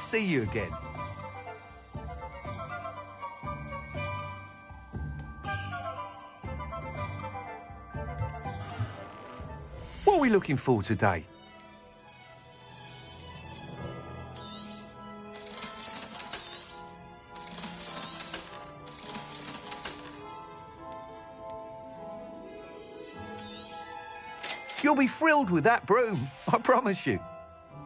see you again. What are we looking for today? You'll be thrilled with that broom, I promise you.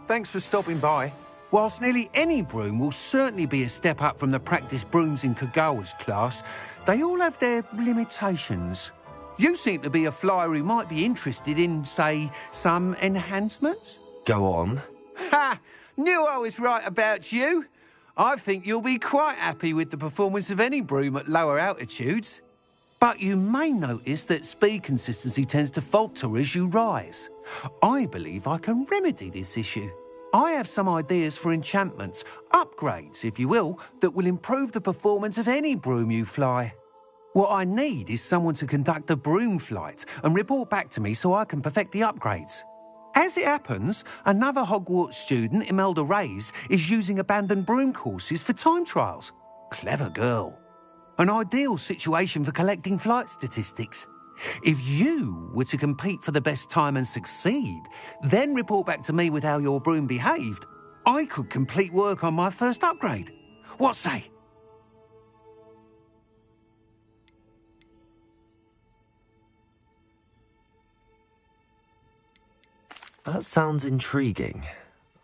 Thanks for stopping by. Whilst nearly any broom will certainly be a step up from the practice brooms in Kagawa's class, they all have their limitations. You seem to be a flyer who might be interested in, say, some enhancements? Go on. Ha! Knew I was right about you. I think you'll be quite happy with the performance of any broom at lower altitudes. But you may notice that speed consistency tends to falter as you rise. I believe I can remedy this issue. I have some ideas for enchantments, upgrades, if you will, that will improve the performance of any broom you fly. What I need is someone to conduct a broom flight and report back to me so I can perfect the upgrades. As it happens, another Hogwarts student, Imelda Reyes, is using abandoned broom courses for time trials. Clever girl. An ideal situation for collecting flight statistics. If you were to compete for the best time and succeed, then report back to me with how your broom behaved, I could complete work on my first upgrade. What say? That sounds intriguing.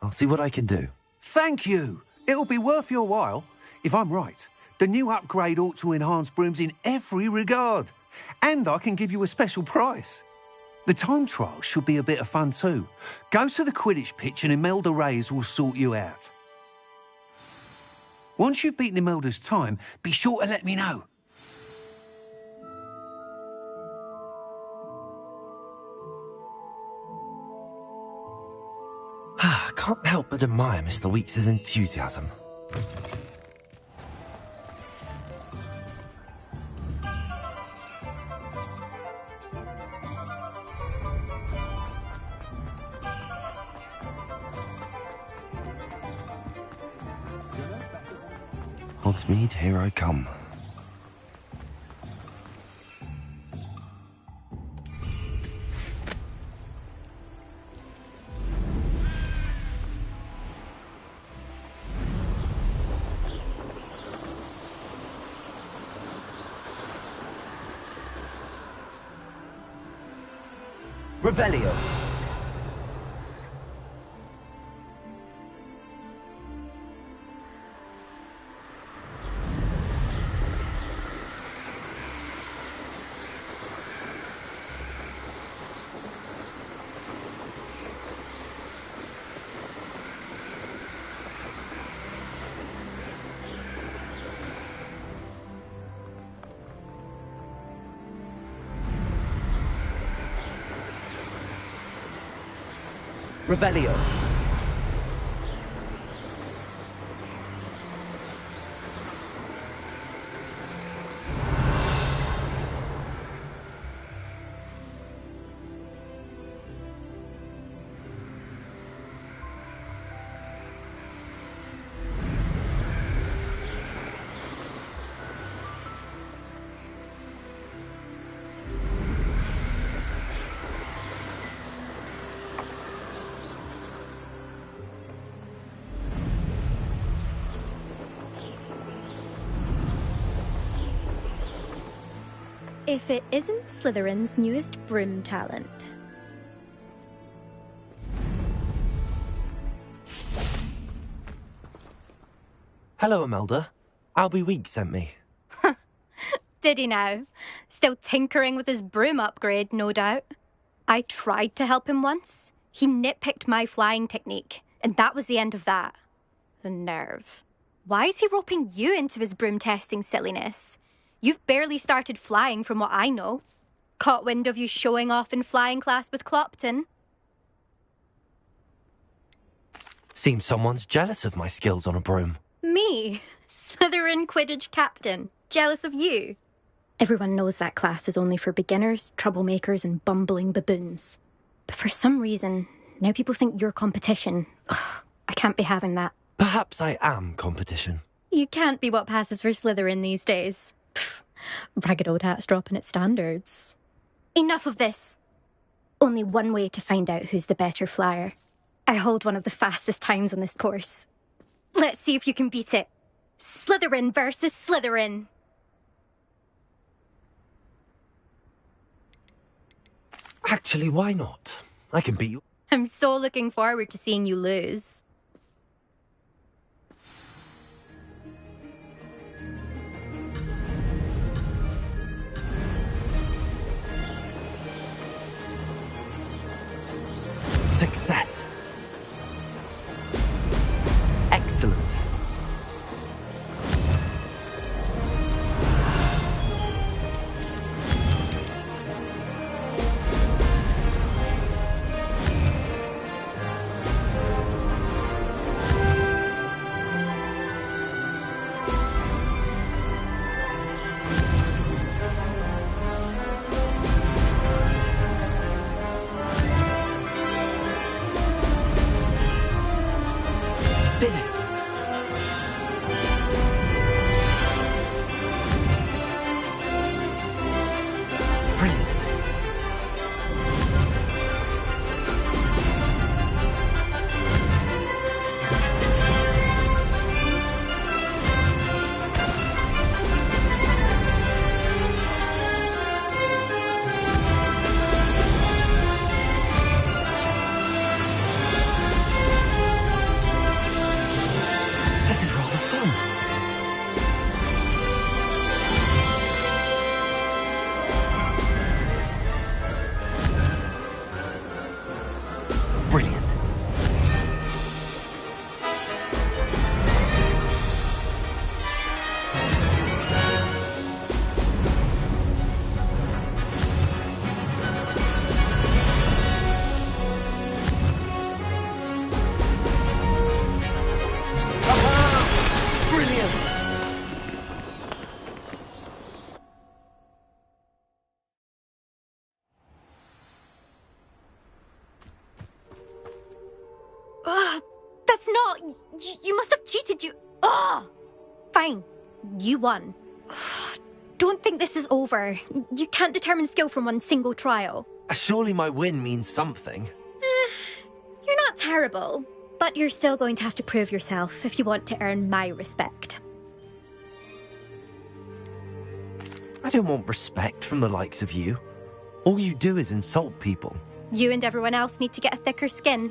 I'll see what I can do. Thank you. It'll be worth your while. If I'm right, the new upgrade ought to enhance brooms in every regard. And I can give you a special price. The time trial should be a bit of fun too. Go to the Quidditch pitch and Imelda Reyes will sort you out. Once you've beaten Imelda's time, be sure to let me know. I can't help but admire Mr. Weekes' enthusiasm. Hogsmeade, here I come. Revelio. Revelio. If it isn't Slytherin's newest broom talent. Hello, Imelda. Albie Weekes sent me. Did he now? Still tinkering with his broom upgrade, no doubt. I tried to help him once. He nitpicked my flying technique, and that was the end of that. The nerve. Why is he roping you into his broom testing silliness? You've barely started flying from what I know. Caught wind of you showing off in flying class with Clopton. Seems someone's jealous of my skills on a broom. Me? Slytherin Quidditch captain. Jealous of you? Everyone knows that class is only for beginners, troublemakers and bumbling baboons. But for some reason, now people think you're competition. Ugh, I can't be having that. Perhaps I am competition. You can't be what passes for Slytherin these days. Pfft, ragged old hat's dropping its standards. Enough of this. Only one way to find out who's the better flyer. I hold one of the fastest times on this course. Let's see if you can beat it. Slytherin versus Slytherin. Actually, why not? I can beat you. I'm so looking forward to seeing you lose. Success. Excellent. Did it! Brilliant. This is rather fun. Brilliant. Brilliant! Ugh, that's not... You must have cheated, you... Ugh! Fine. You won. Ugh, don't think this is over. You can't determine skill from one single trial. Surely my win means something. You're not terrible, but you're still going to have to prove yourself if you want to earn my respect. I don't want respect from the likes of you. All you do is insult people. You and everyone else need to get a thicker skin.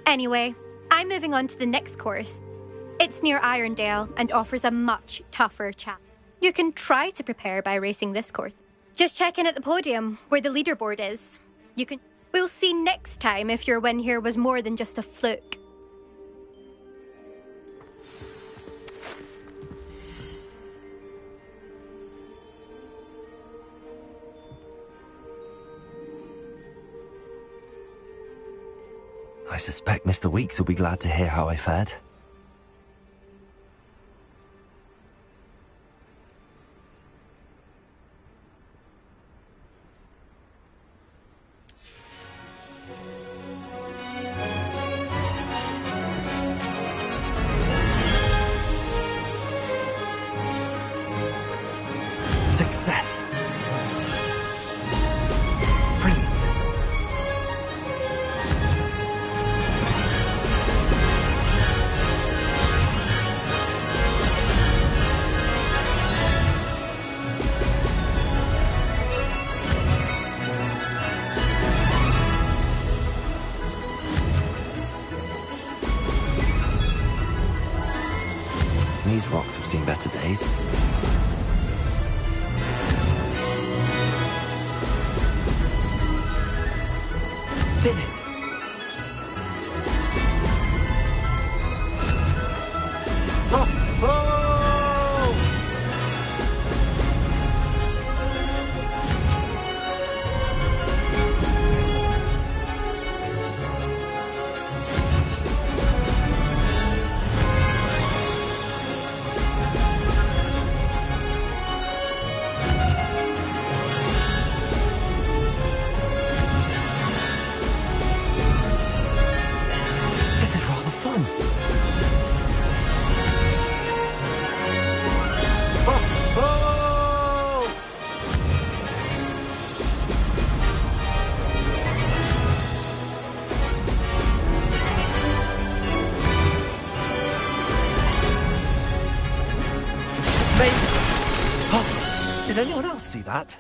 Anyway, I'm moving on to the next course. It's near Irondale and offers a much tougher challenge. You can try to prepare by racing this course. Just check in at the podium, where the leaderboard is. We'll see next time if your win here was more than just a fluke. I suspect Mr. Weeks will be glad to hear how I fared. Success. Brilliant. These rocks have seen better days. Did it! Oh! Oh! This is rather fun. Maybe. Oh, did anyone else see that?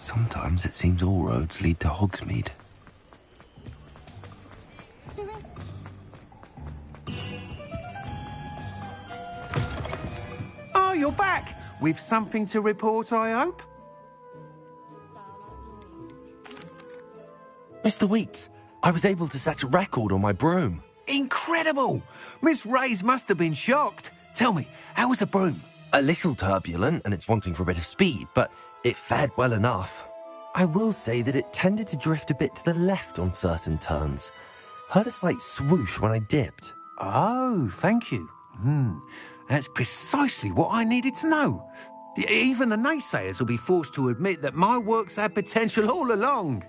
Sometimes it seems all roads lead to Hogsmeade. Oh, you're back! With something to report, I hope? Mr. Weeks, I was able to set a record on my broom. Incredible! Miss Reyes must have been shocked. Tell me, how was the broom? A little turbulent and it's wanting for a bit of speed, but it fared well enough. I will say that it tended to drift a bit to the left on certain turns. Heard a slight swoosh when I dipped. Oh, thank you. That's precisely what I needed to know. Even the naysayers will be forced to admit that my work's had potential all along.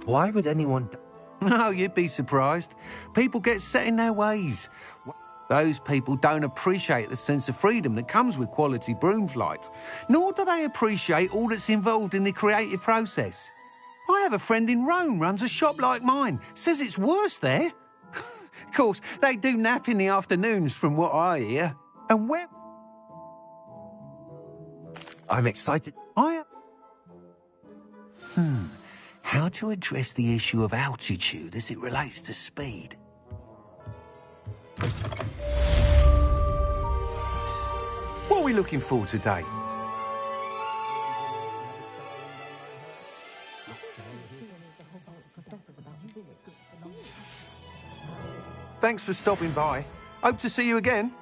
Why would anyone... Oh, you'd be surprised. People get set in their ways. Those people don't appreciate the sense of freedom that comes with quality broom flight, nor do they appreciate all that's involved in the creative process. I have a friend in Rome runs a shop like mine, says it's worse there. Of course, they do nap in the afternoons from what I hear. And where... I'm excited. How to address the issue of altitude as it relates to speed? What are we looking for today? Thanks for stopping by. Hope to see you again.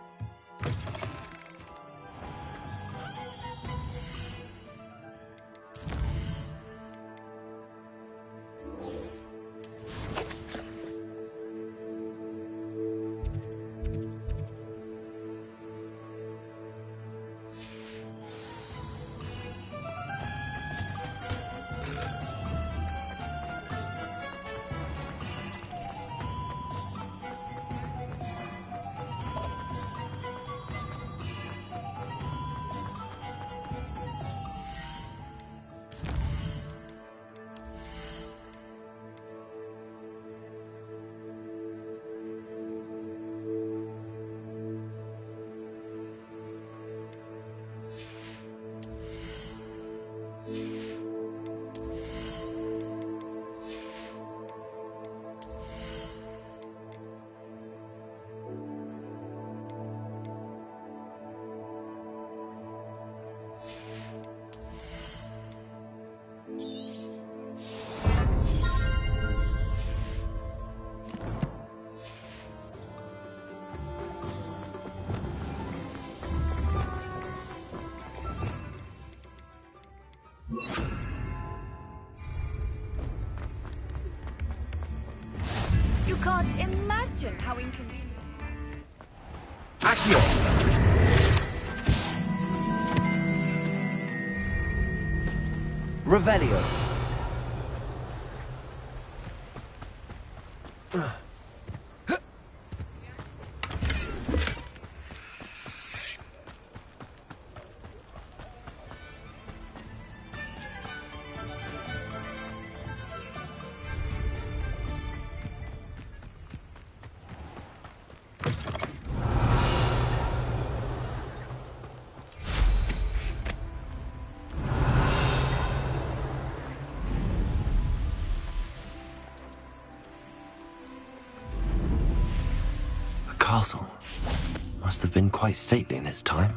You can't imagine how inconvenient. Accio! Revelio. Castle must have been quite stately in its time.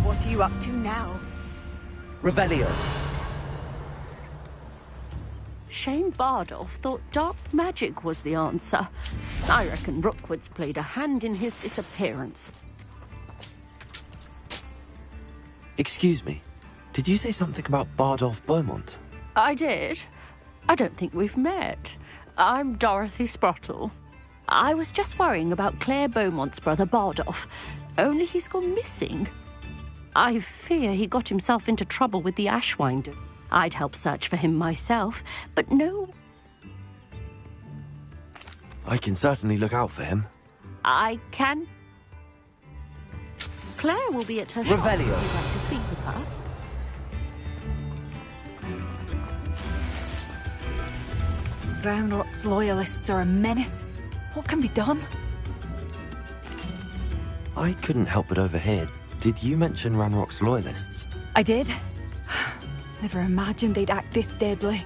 What are you up to now? Revelio. Shane Bardolph thought dark magic was the answer. I reckon Rookwood's played a hand in his disappearance. Excuse me, Did you say something about Bardolph Beaumont? I did. I don't think we've met. I'm Dorothy Sprottle. I was just worrying about Claire Beaumont's brother Bardolph, only he's gone missing. I fear he got himself into trouble with the Ashwinder. I'd help search for him myself, but no... I can certainly look out for him. I can... Claire will be at her shop if you'd like to speak with her. Ranrock's loyalists are a menace. What can be done? I couldn't help but overhear. Did you mention Ranrock's loyalists? I did. Never imagined they'd act this deadly.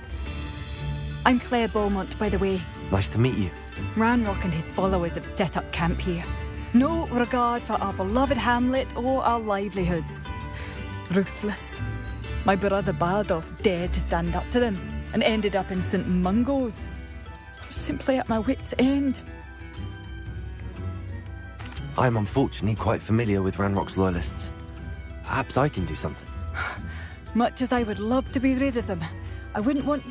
I'm Claire Beaumont, by the way. Nice to meet you. Ranrock and his followers have set up camp here. No regard for our beloved hamlet or our livelihoods. Ruthless. My brother Bardolph dared to stand up to them and ended up in St. Mungo's. I'm simply at my wit's end. I'm unfortunately quite familiar with Ranrock's loyalists. Perhaps I can do something. Much as I would love to be rid of them, I wouldn't want...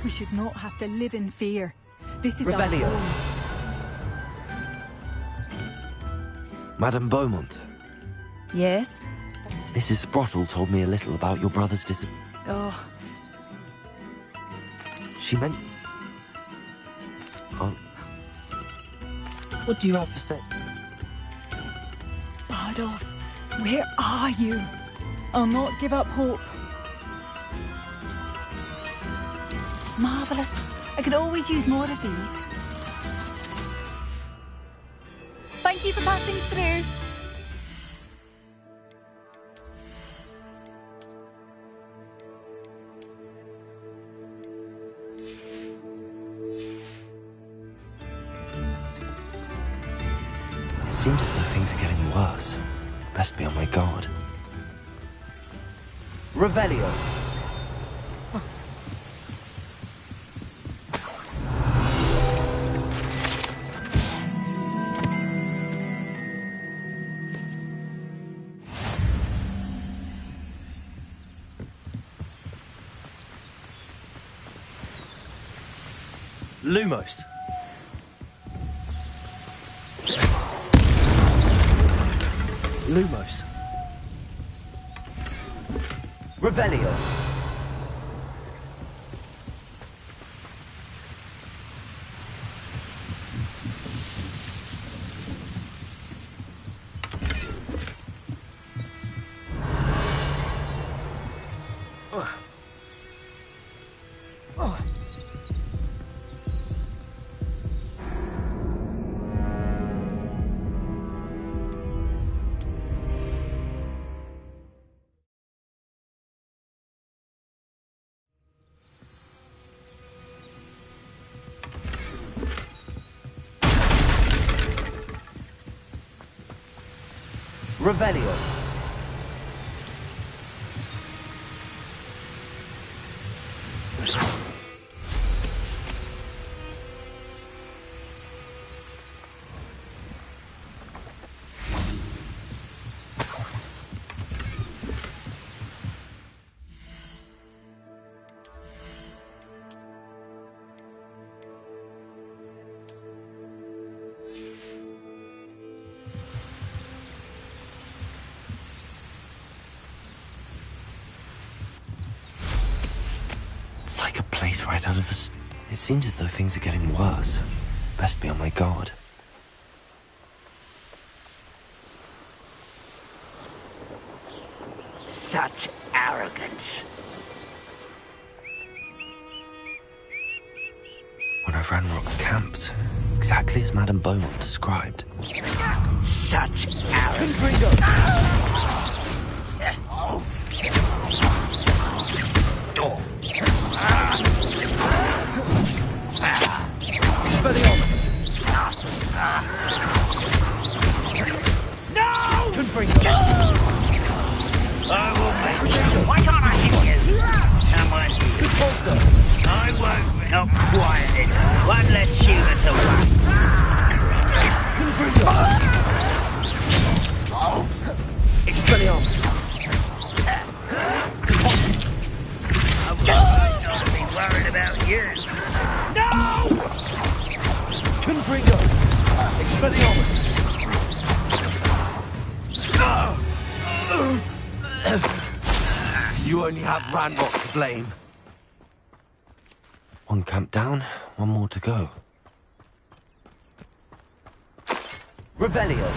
We should not have to live in fear. This is our Revelio. home. Madame Beaumont, Yes? Mrs. Sprottle told me a little about your brother's Oh, She meant... Oh. What do you have to say? Bardolph, where are you? I'll not give up hope. Marvellous. I could always use more of these. Thank you for passing through. It seems as though things are getting worse. Best be on my guard. Revelio. Lumos. Lumos. Revelio. Revelio. It's like a place right out of a... It seems as though things are getting worse. Best be on my guard. Such arrogance. One of Ranrock's camps. Exactly as Madame Beaumont described. Such arrogance. I will make you. Why can't I hit you? Someone. Good call, sir. I won't help quiet it. One less shooter to run. Expelliarmus. Yes. No! Confringo! Expelliarmus! You only have Ranrock to blame. One camp down, one more to go. Revelio.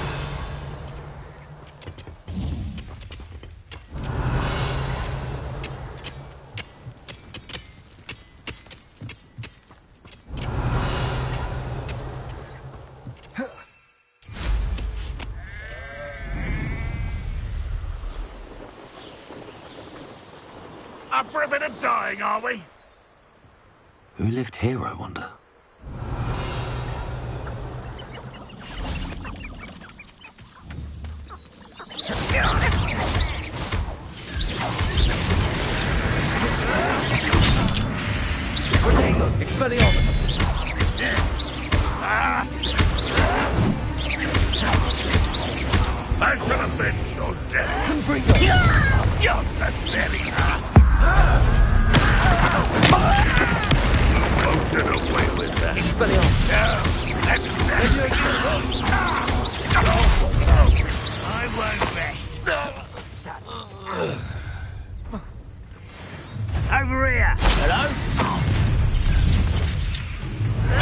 Up for a bit of dying, are we? Who lived here, I wonder? Protego. Expelliarmus. I shall avenge your death. Confringo. You're Sevilla. Won't get away with that. Expelliarmus. No, that's I won't rest. Over here. Hello?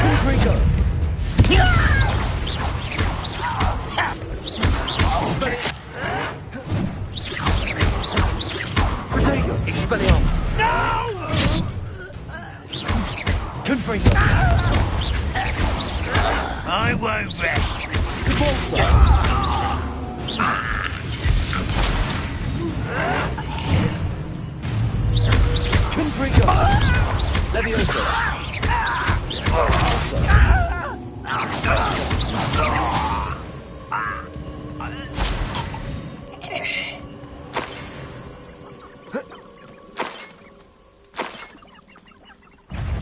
Confringo. Protego. Expelliarmus. No! Confringo. I won't rest. Confringo. Levioso.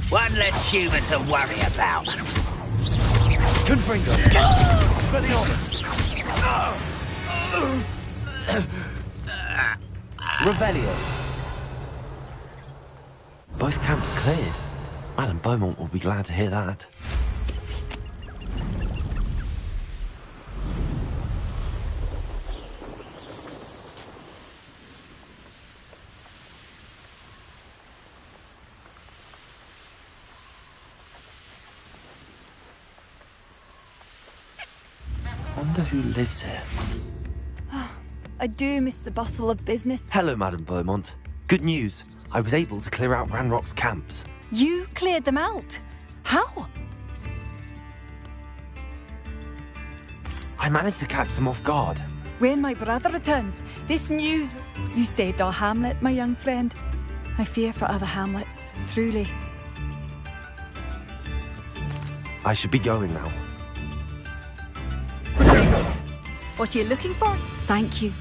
One less human to worry about. Confringo. Expelliarmus. Revelio. Both camps cleared. Madame Beaumont will be glad to hear that. Wonder who lives here. I do miss the bustle of business. Hello, Madame Beaumont. Good news. I was able to clear out Ranrock's camps. You cleared them out. How? I managed to catch them off guard. When my brother returns, this news... You saved our hamlet, my young friend. I fear for other hamlets, truly. I should be going now. What are you looking for? Thank you.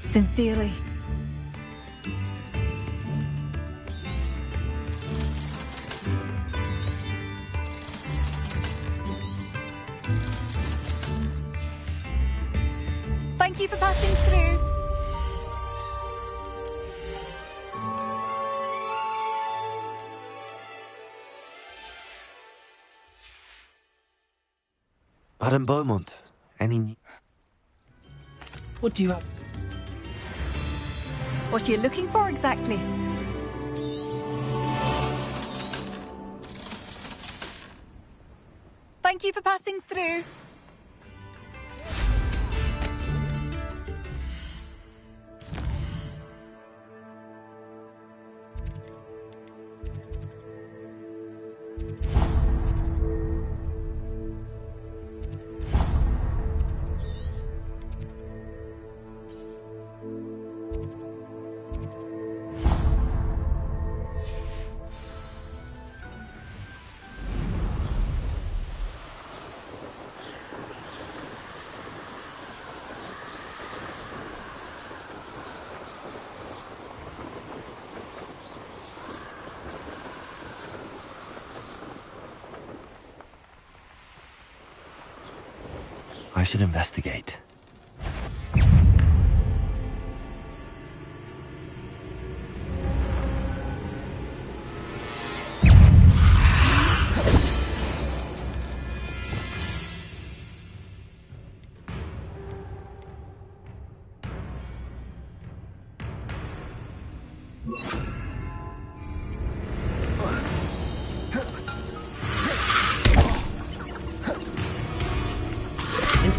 Sincerely. Thank you for passing through. Madame Beaumont, any... What do you have? What are you looking for exactly? Thank you for passing through. I should investigate.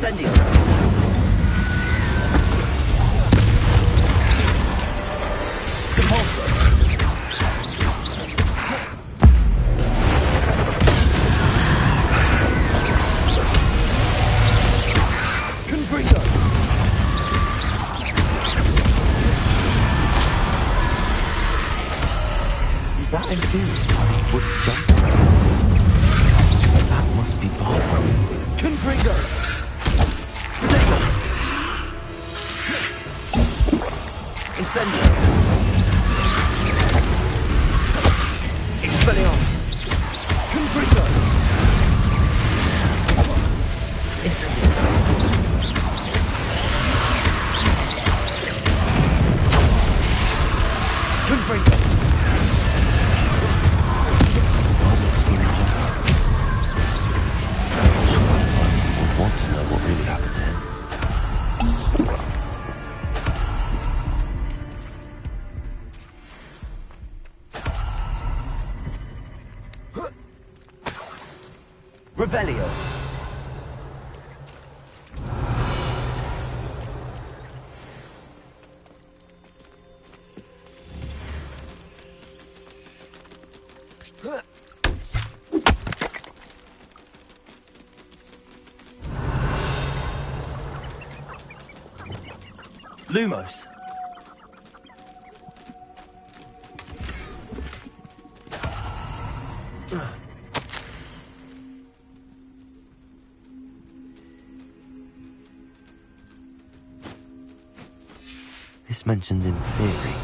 Incendio. Compulsor. Confringo. Is that infuriating? Would jump? That must be Bardolph. Confringo. Incendio. Expelliarmus. Confringo. Incendio. Confringo. I want to know what really happened to him. Revelio. Lumos. This mentions in theory,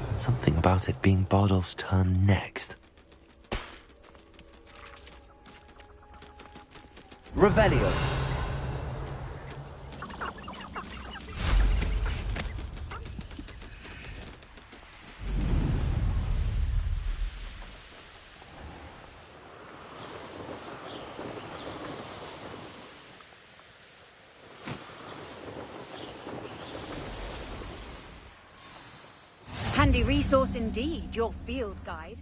and something about it being Bardolph's turn next. Revelio. Handy resource indeed, your field guide.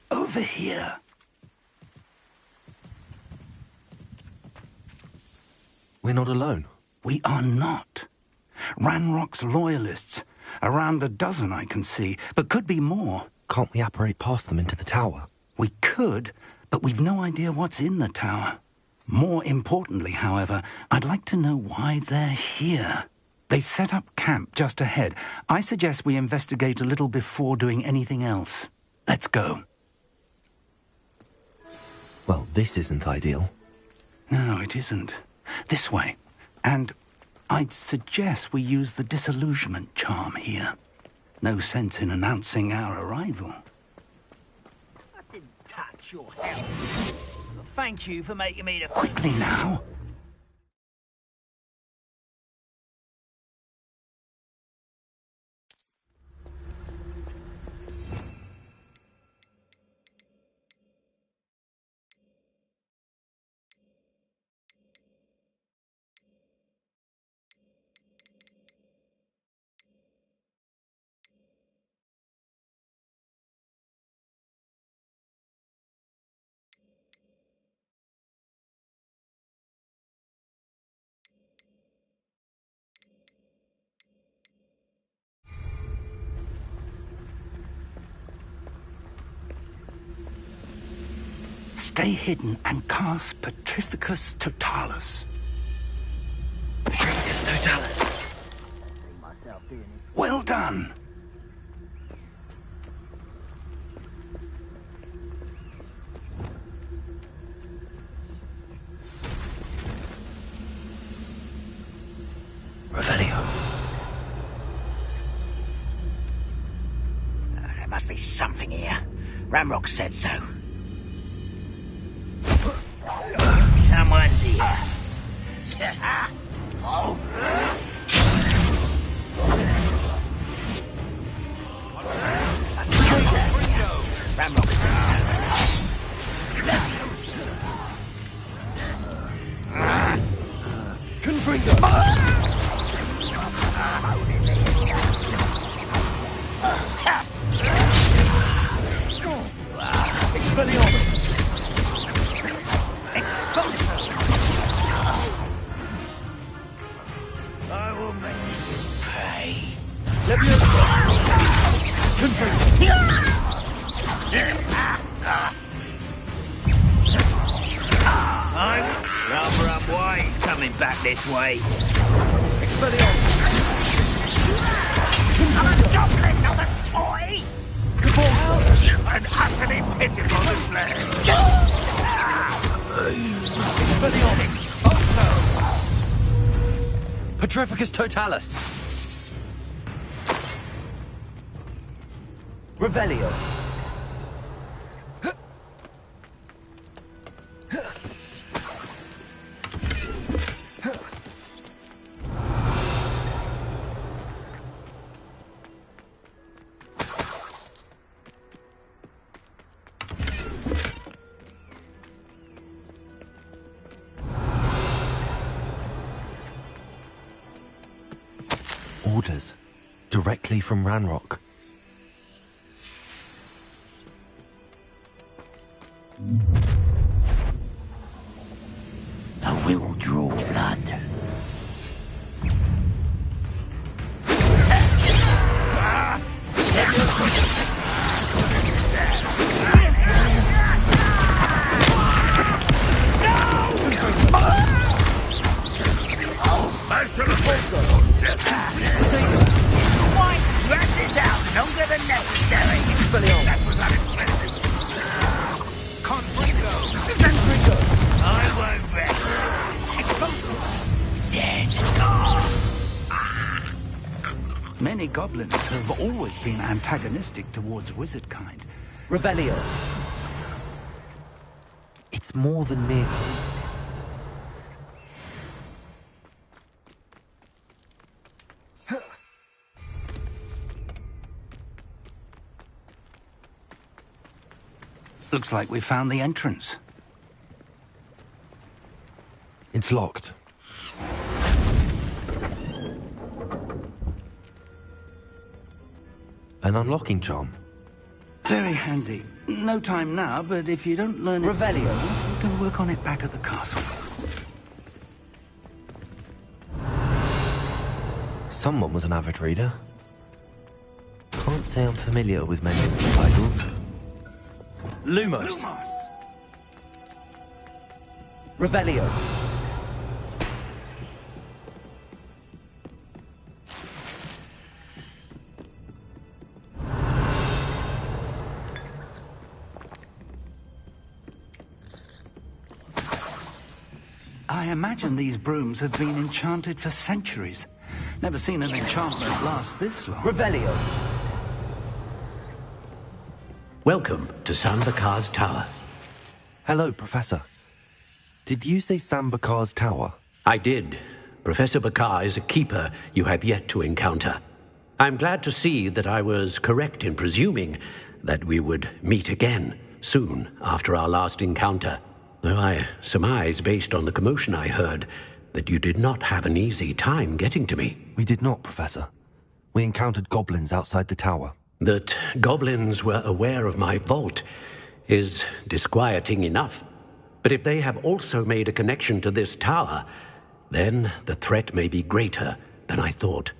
Over here. We're not alone. We are not. Ranrock's loyalists. Around a dozen I can see, but could be more. Can't we apparate past them into the tower? We could, but we've no idea what's in the tower. More importantly, however, I'd like to know why they're here. They've set up camp just ahead. I suggest we investigate a little before doing anything else. Let's go. Well, this isn't ideal. No, it isn't. This way. And I'd suggest we use the disillusionment charm here. No sense in announcing our arrival. I didn't touch your health. But thank you for making me the... Quickly now. Stay hidden and cast Petrificus Totalis. Petrificus Totalis. See myself doing it. Well done. Revelio. There must be something here. Ramrock said so. Someone's here. Oh. Ramrock said so. back this way. Expelliarmus! I'm a goblin, not a toy! Convulso! An utterly pitiful display. Expelliarmus! Petrificus totalis! Revelio! Orders. Directly from Ranrock. I will draw blood. Why drag this out longer than necessary? That was unexpected. Confringo! I won't rest. Dead. Many goblins have always been antagonistic towards wizard kind. Revelio! It's more than mere. Looks like we found the entrance. It's locked. An unlocking charm. Very handy. No time now, but if you don't learn it... Revelio. We can work on it back at the castle. Someone was an avid reader. Can't say I'm familiar with many of the titles. Lumos! Revelio! I imagine these brooms have been enchanted for centuries. Never seen an enchantment last this long. Revelio! Welcome to Sambakar's Tower. Hello, Professor. Did you say Sambakar's Tower? I did. Professor Bakar is a keeper you have yet to encounter. I'm glad to see that I was correct in presuming that we would meet again soon after our last encounter. Though I surmise, based on the commotion I heard, that you did not have an easy time getting to me. We did not, Professor. We encountered goblins outside the tower. That goblins were aware of my vault is disquieting enough. But if they have also made a connection to this tower, then the threat may be greater than I thought.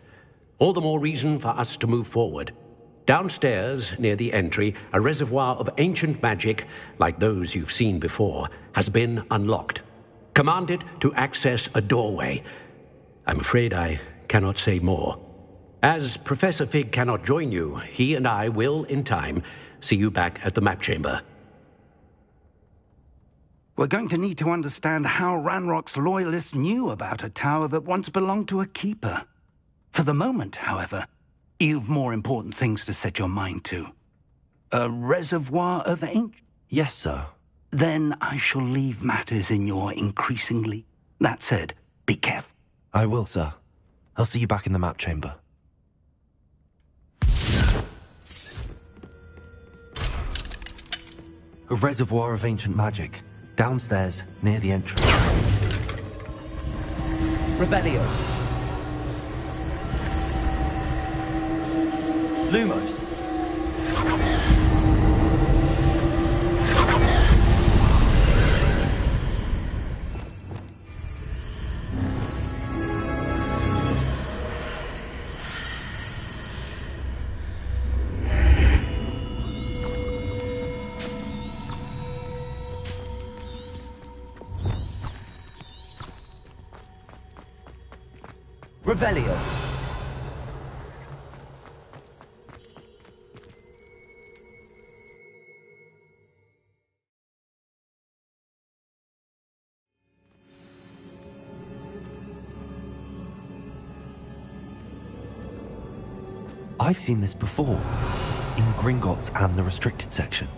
All the more reason for us to move forward. Downstairs, near the entry, a reservoir of ancient magic, like those you've seen before, has been unlocked. Command it to access a doorway. I'm afraid I cannot say more. As Professor Fig cannot join you, he and I will, in time, see you back at the map chamber. We're going to need to understand how Ranrock's loyalists knew about a tower that once belonged to a keeper. For the moment, however, you've more important things to set your mind to. A reservoir of ancient... Yes, sir. Then I shall leave matters in your increasingly... That said, be careful. I will, sir. I'll see you back in the map chamber. A reservoir of ancient magic. Downstairs, near the entrance. Revelio! Lumos! Revelio. I've seen this before, in Gringotts and the restricted section.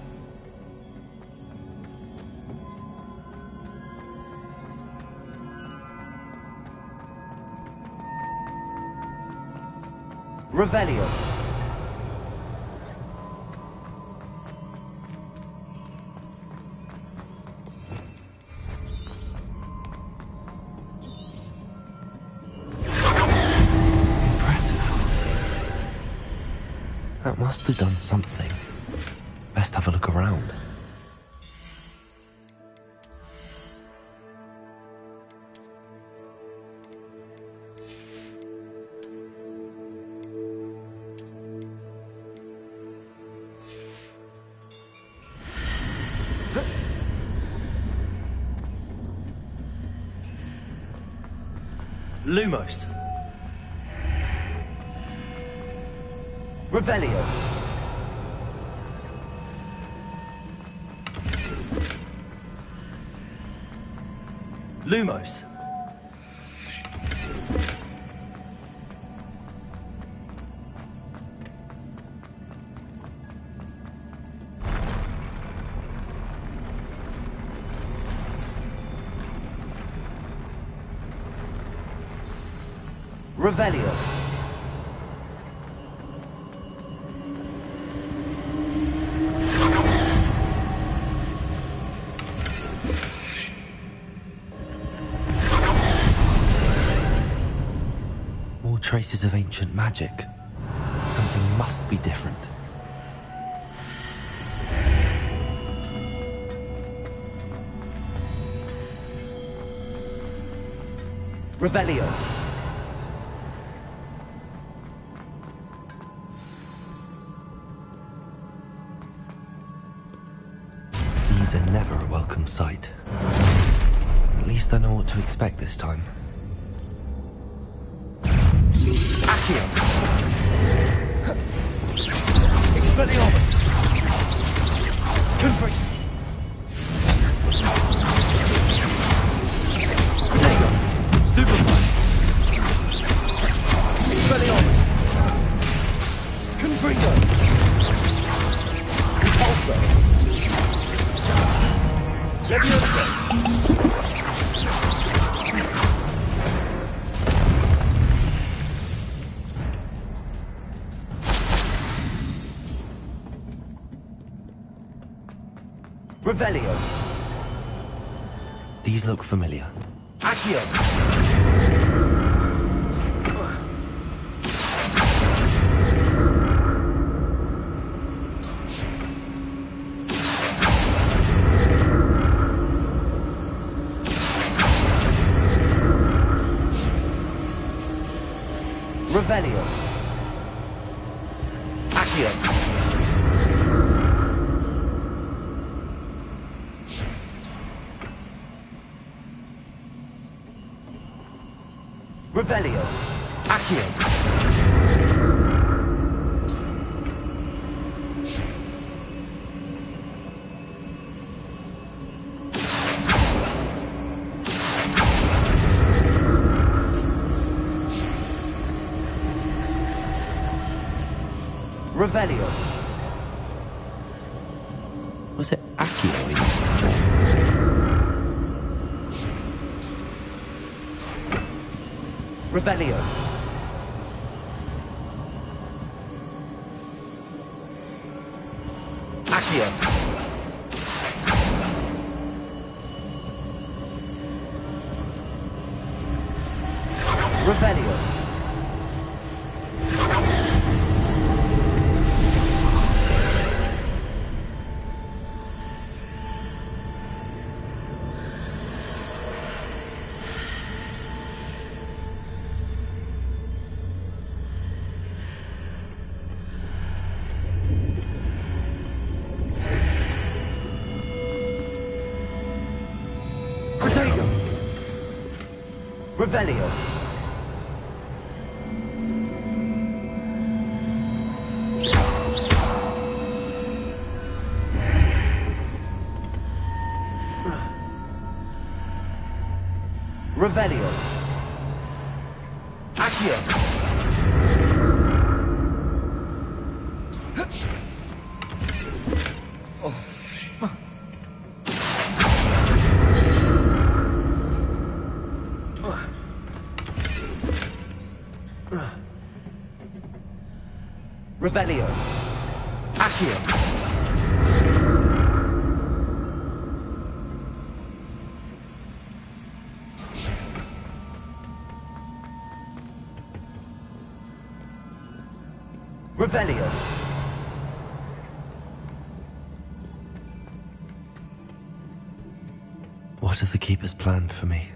Revelio. That must have done something. Best have a look around. Lumos. Revelio. Lumos. Revelio. More traces of ancient magic. Something must be different. Revelio. These are never a welcome sight. At least I know what to expect this time. Accio. Expelliarmus. Confront. Protego. Stupefy. Expelliarmus. Confringo. Repulsor. Leviosa. Revelio. These look familiar. Accio. Revelio. Accio. Revelio. Accio. Revelio. Was it Accio we used before? Revelio. Accio. Revelio. Revelio. Revelio. Accio. Revelio. Accio. Revelio. What have the Keepers planned for me?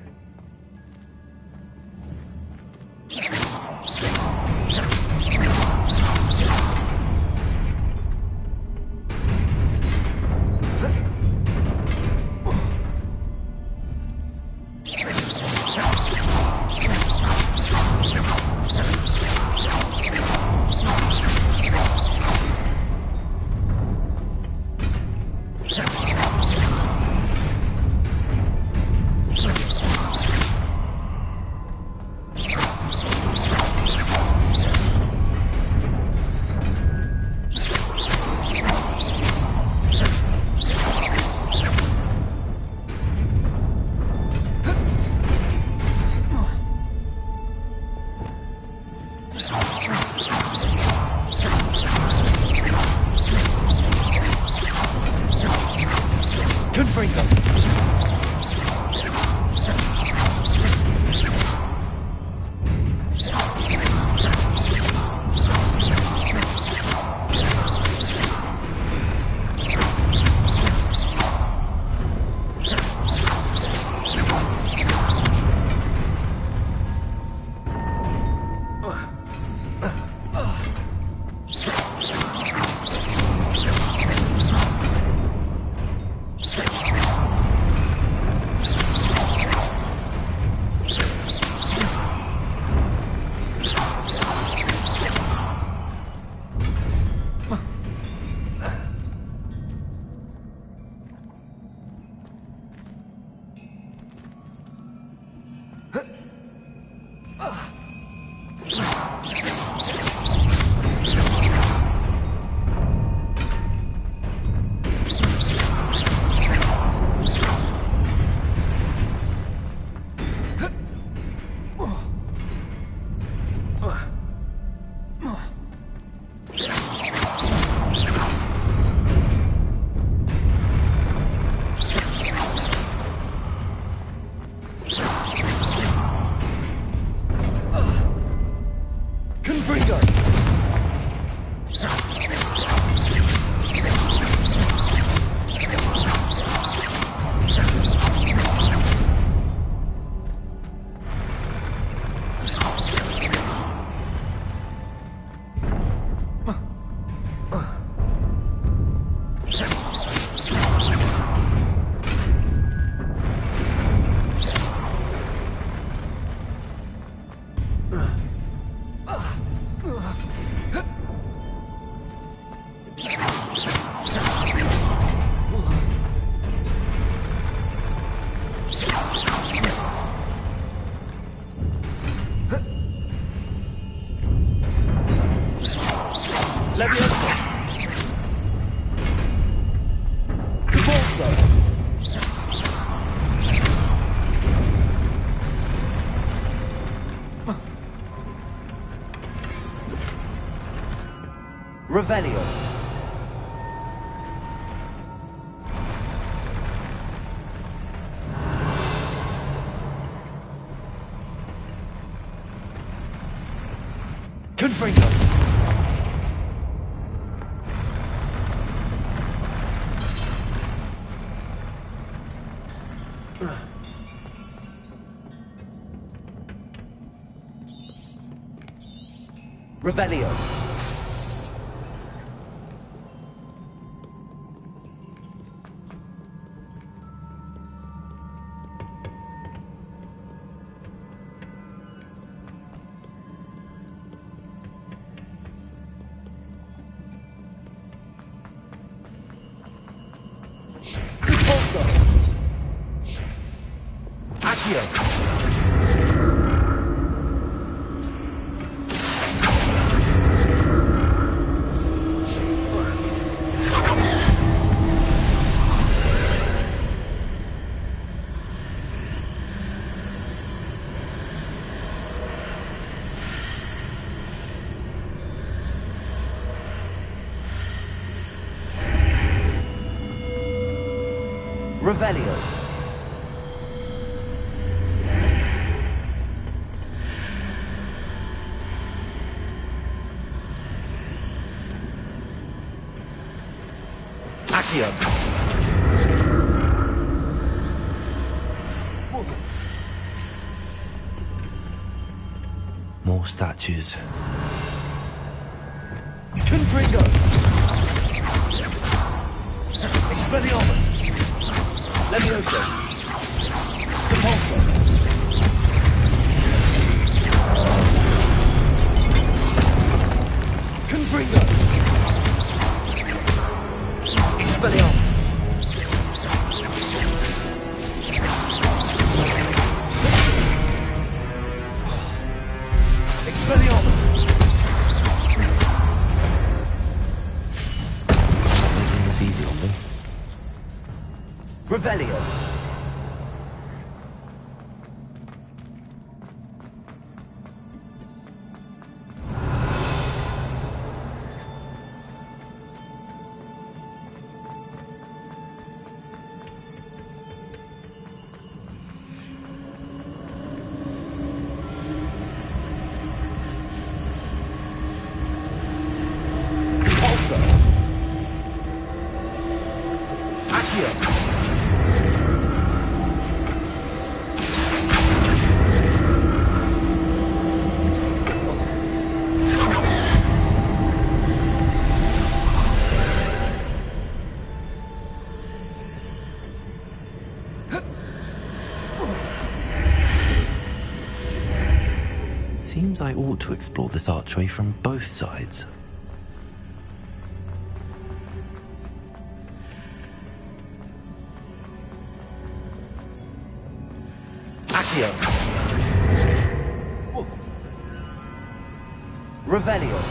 Revelio. Confringo. Revelio. Accio. Revelio. Accio. More statues. Confringo. Expelliarmus. Levioso. Compulso. Confringo. Expelliarmus. Expelliarmus. Making this easy on me. Revelio. Compulso. Accio. Seems I ought to explore this archway from both sides. Accio. Revelio.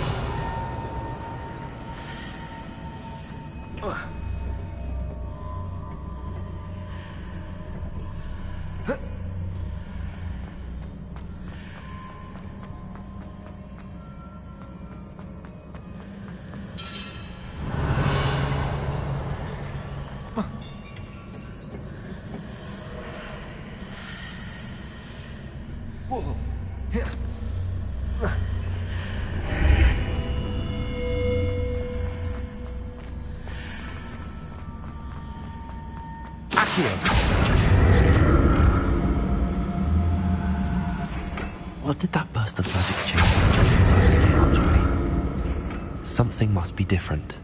What did that burst of magic change on both sides of the archway? Something must be different.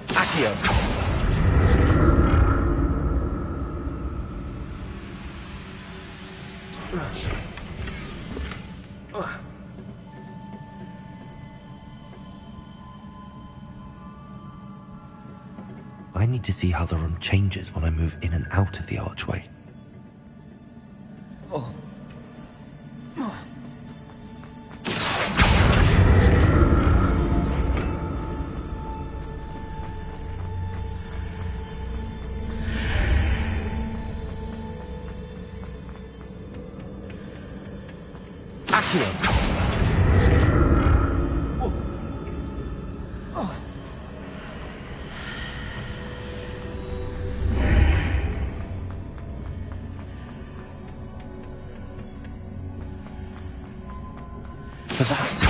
Accio. I need to see how the room changes when I move in and out of the archway. Accio. So that's it. I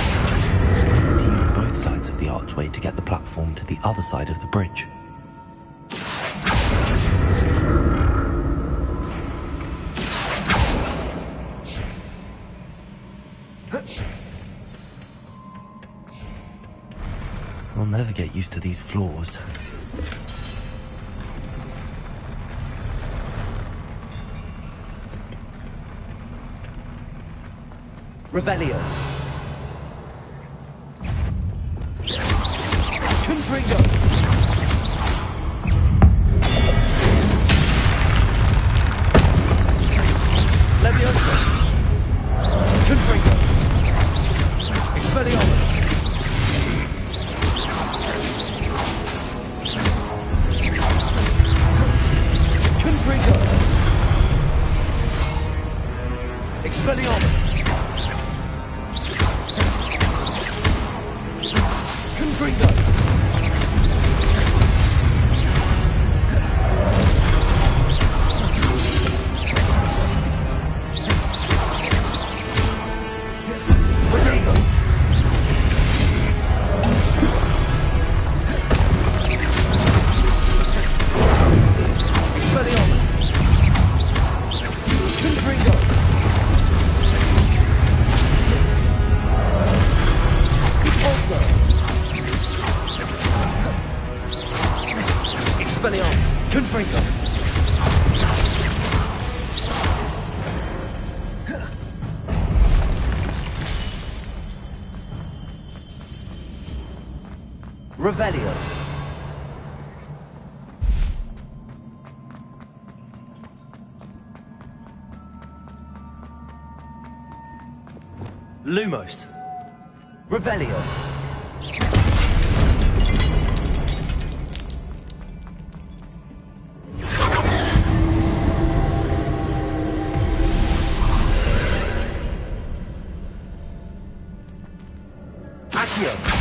need to use both sides of the archway to get the platform to the other side of the bridge. I'll never get used to these floors. Revelio. Confringo. Levioso. Confringo. Expelliarmus. Confringo! Revelio. Lumos. Revelio. Accio.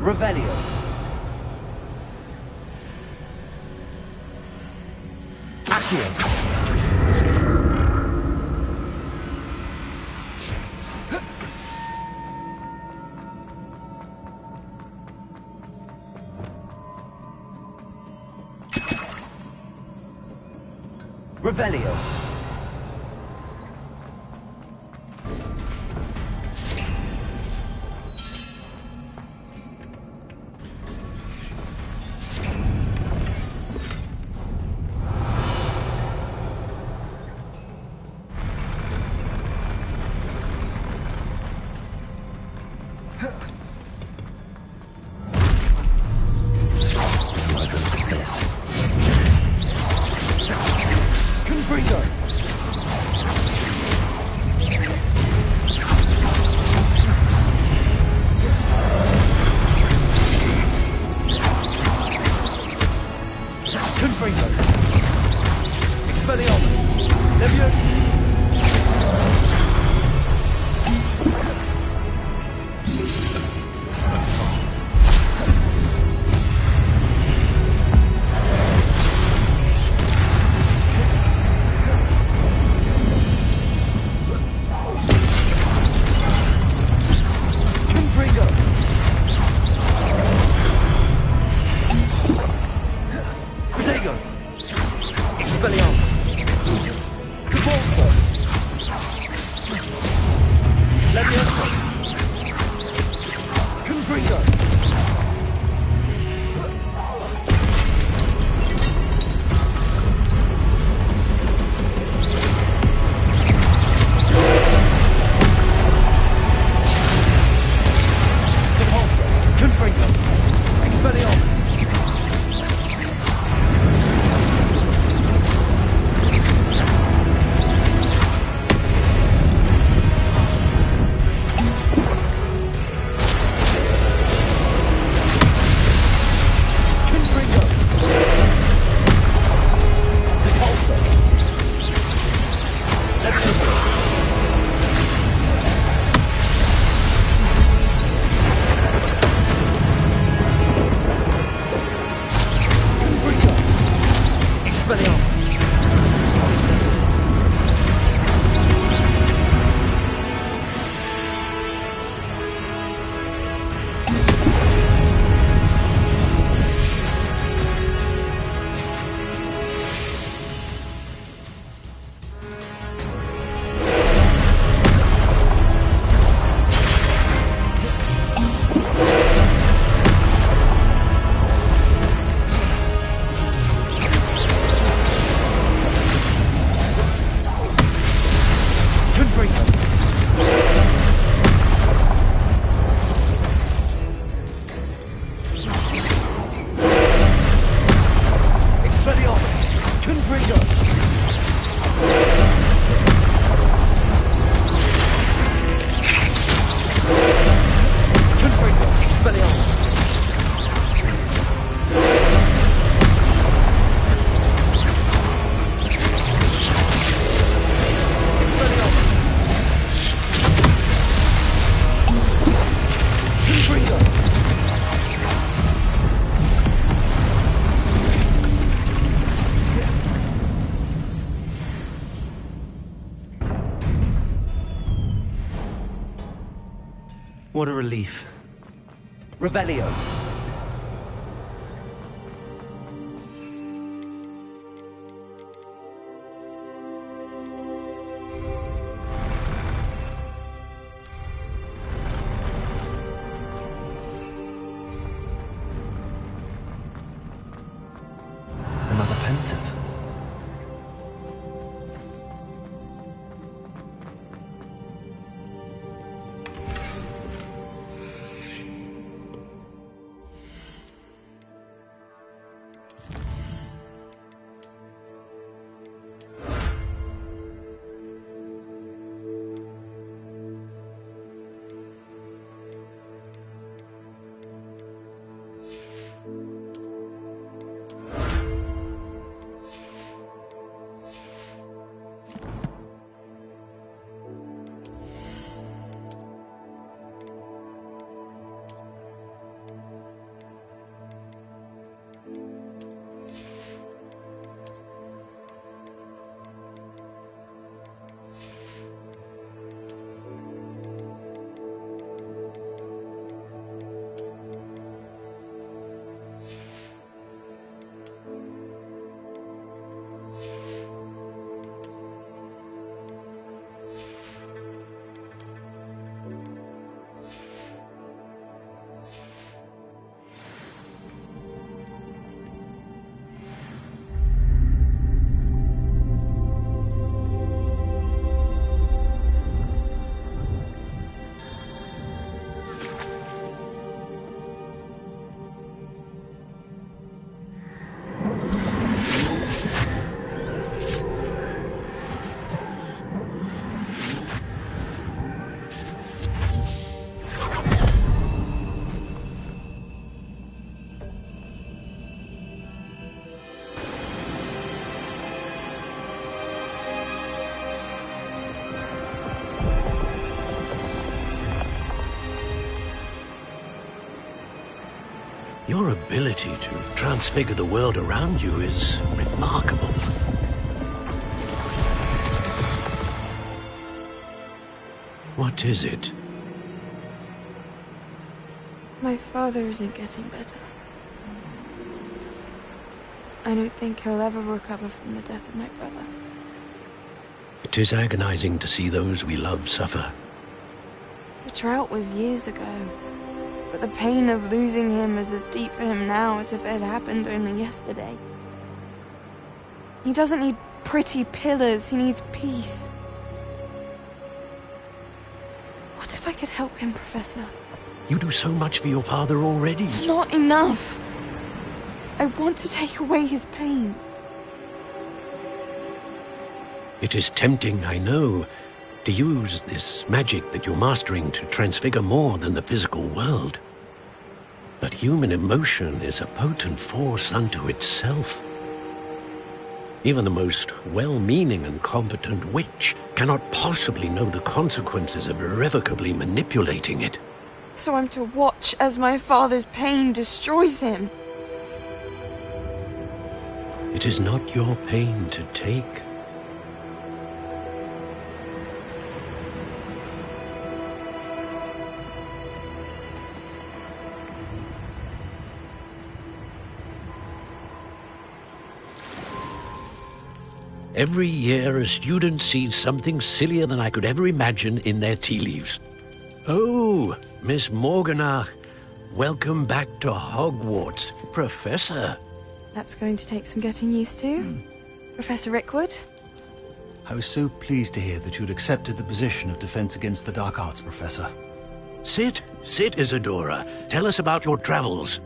Revelio. Accio. Revelio. Expelliarmus! What a relief. Revelio. Another pensive. Your ability to transfigure the world around you is remarkable. What is it? My father isn't getting better. I don't think he'll ever recover from the death of my brother. It is agonizing to see those we love suffer. The drought was years ago, but the pain of losing him is as deep for him now as if it had happened only yesterday. He doesn't need pretty pillars, he needs peace. What if I could help him, Professor? You do so much for your father already. It's not enough. I want to take away his pain. It is tempting, I know, to use this magic that you're mastering to transfigure more than the physical world. But human emotion is a potent force unto itself. Even the most well-meaning and competent witch cannot possibly know the consequences of irrevocably manipulating it. So I'm to watch as my father's pain destroys him. It is not your pain to take. Every year, a student sees something sillier than I could ever imagine in their tea leaves. Oh, Miss Morganach, welcome back to Hogwarts, Professor. That's going to take some getting used to. Professor Rickwood? I was so pleased to hear that you'd accepted the position of Defense Against the Dark Arts, Professor. Sit, Isadora. Tell us about your travels.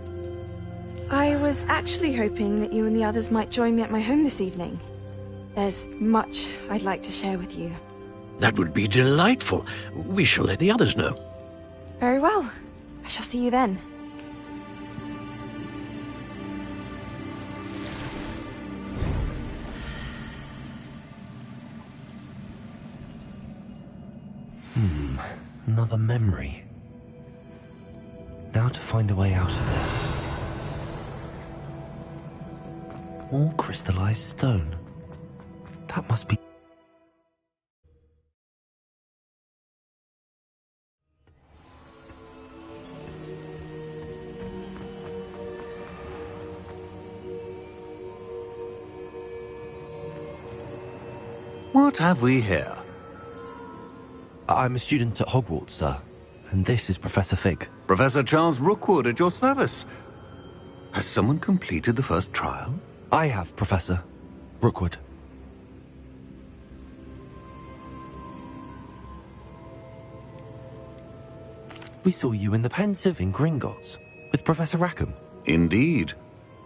I was actually hoping that you and the others might join me at my home this evening. There's much I'd like to share with you. That would be delightful. We shall let the others know. Very well. I shall see you then. Another memory. Now to find a way out of it. More crystallized stone. That must be... What have we here? I'm a student at Hogwarts, sir. And this is Professor Fig. Professor Charles Rookwood at your service. Has someone completed the first trial? I have, Professor Rookwood. We saw you in the Pensive in Gringotts with Professor Rackham. Indeed.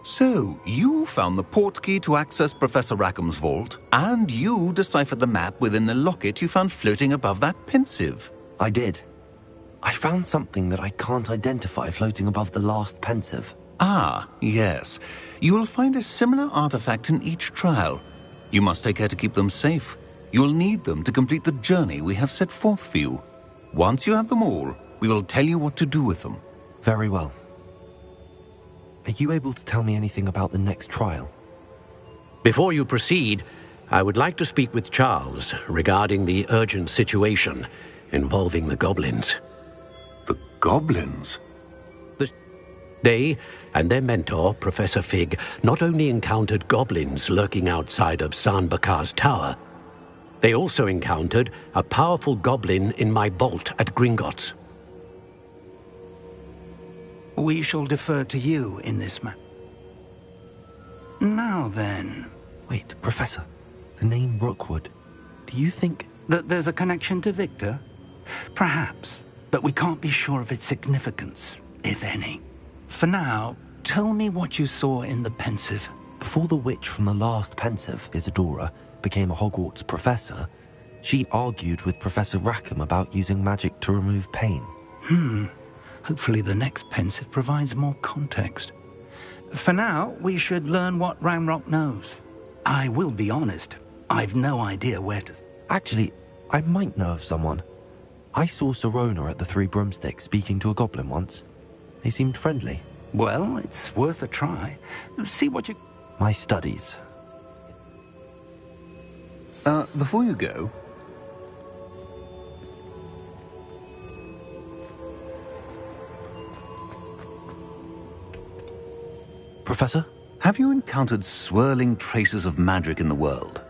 So, you found the portkey to access Professor Rackham's vault, and you deciphered the map within the locket you found floating above that Pensive. I did. I found something that I can't identify floating above the last Pensive. Ah, yes. You will find a similar artifact in each trial. You must take care to keep them safe. You will need them to complete the journey we have set forth for you. Once you have them all, we will tell you what to do with them. Very well. Are you able to tell me anything about the next trial? Before you proceed, I would like to speak with Charles regarding the urgent situation involving the goblins. The goblins? They and their mentor, Professor Fig, not only encountered goblins lurking outside of San Bakar's tower, they also encountered a powerful goblin in my vault at Gringotts. We shall defer to you in this matter. Now then... Wait, Professor. The name Rookwood. Do you think... that there's a connection to Victor? Perhaps, but we can't be sure of its significance, if any. For now, tell me what you saw in the Pensive. Before the witch from the last Pensive, Isadora, became a Hogwarts professor, she argued with Professor Rackham about using magic to remove pain. Hopefully the next Pensive provides more context. For now, we should learn what Ramrock knows. I will be honest, I've no idea where to... Actually, I might know of someone. I saw Sirona at the Three Broomsticks speaking to a goblin once. They seemed friendly. Well, it's worth a try. See what you... My studies. Before you go... Professor? Have you encountered swirling traces of magic in the world?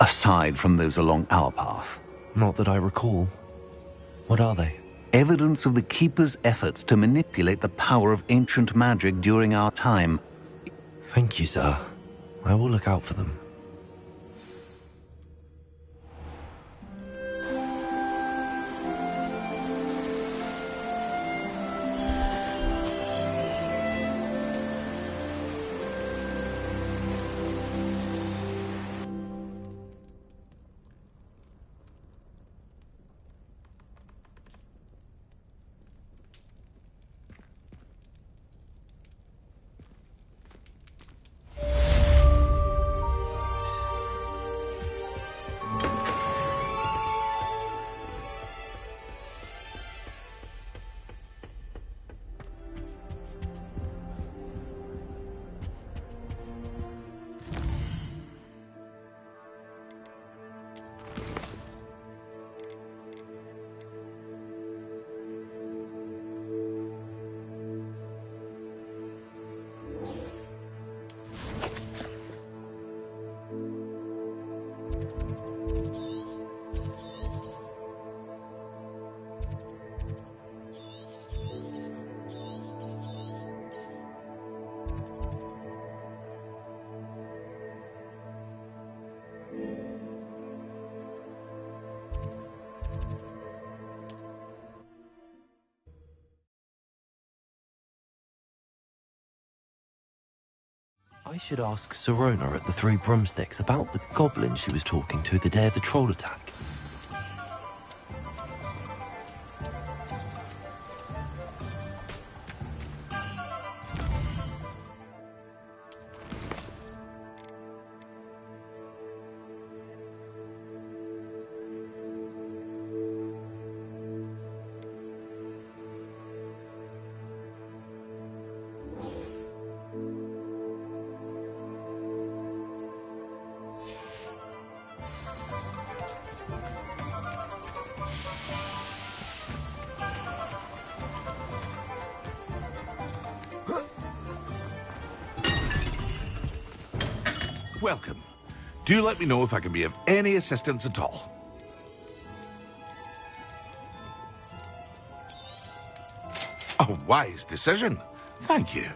Aside from those along our path? Not that I recall. What are they? Evidence of the Keeper's efforts to manipulate the power of ancient magic during our time. Thank you, sir. I will look out for them. I should ask Sirona at the Three Broomsticks about the goblin she was talking to the day of the troll attack. welcome. Do let me know if I can be of any assistance at all. A wise decision. Thank you.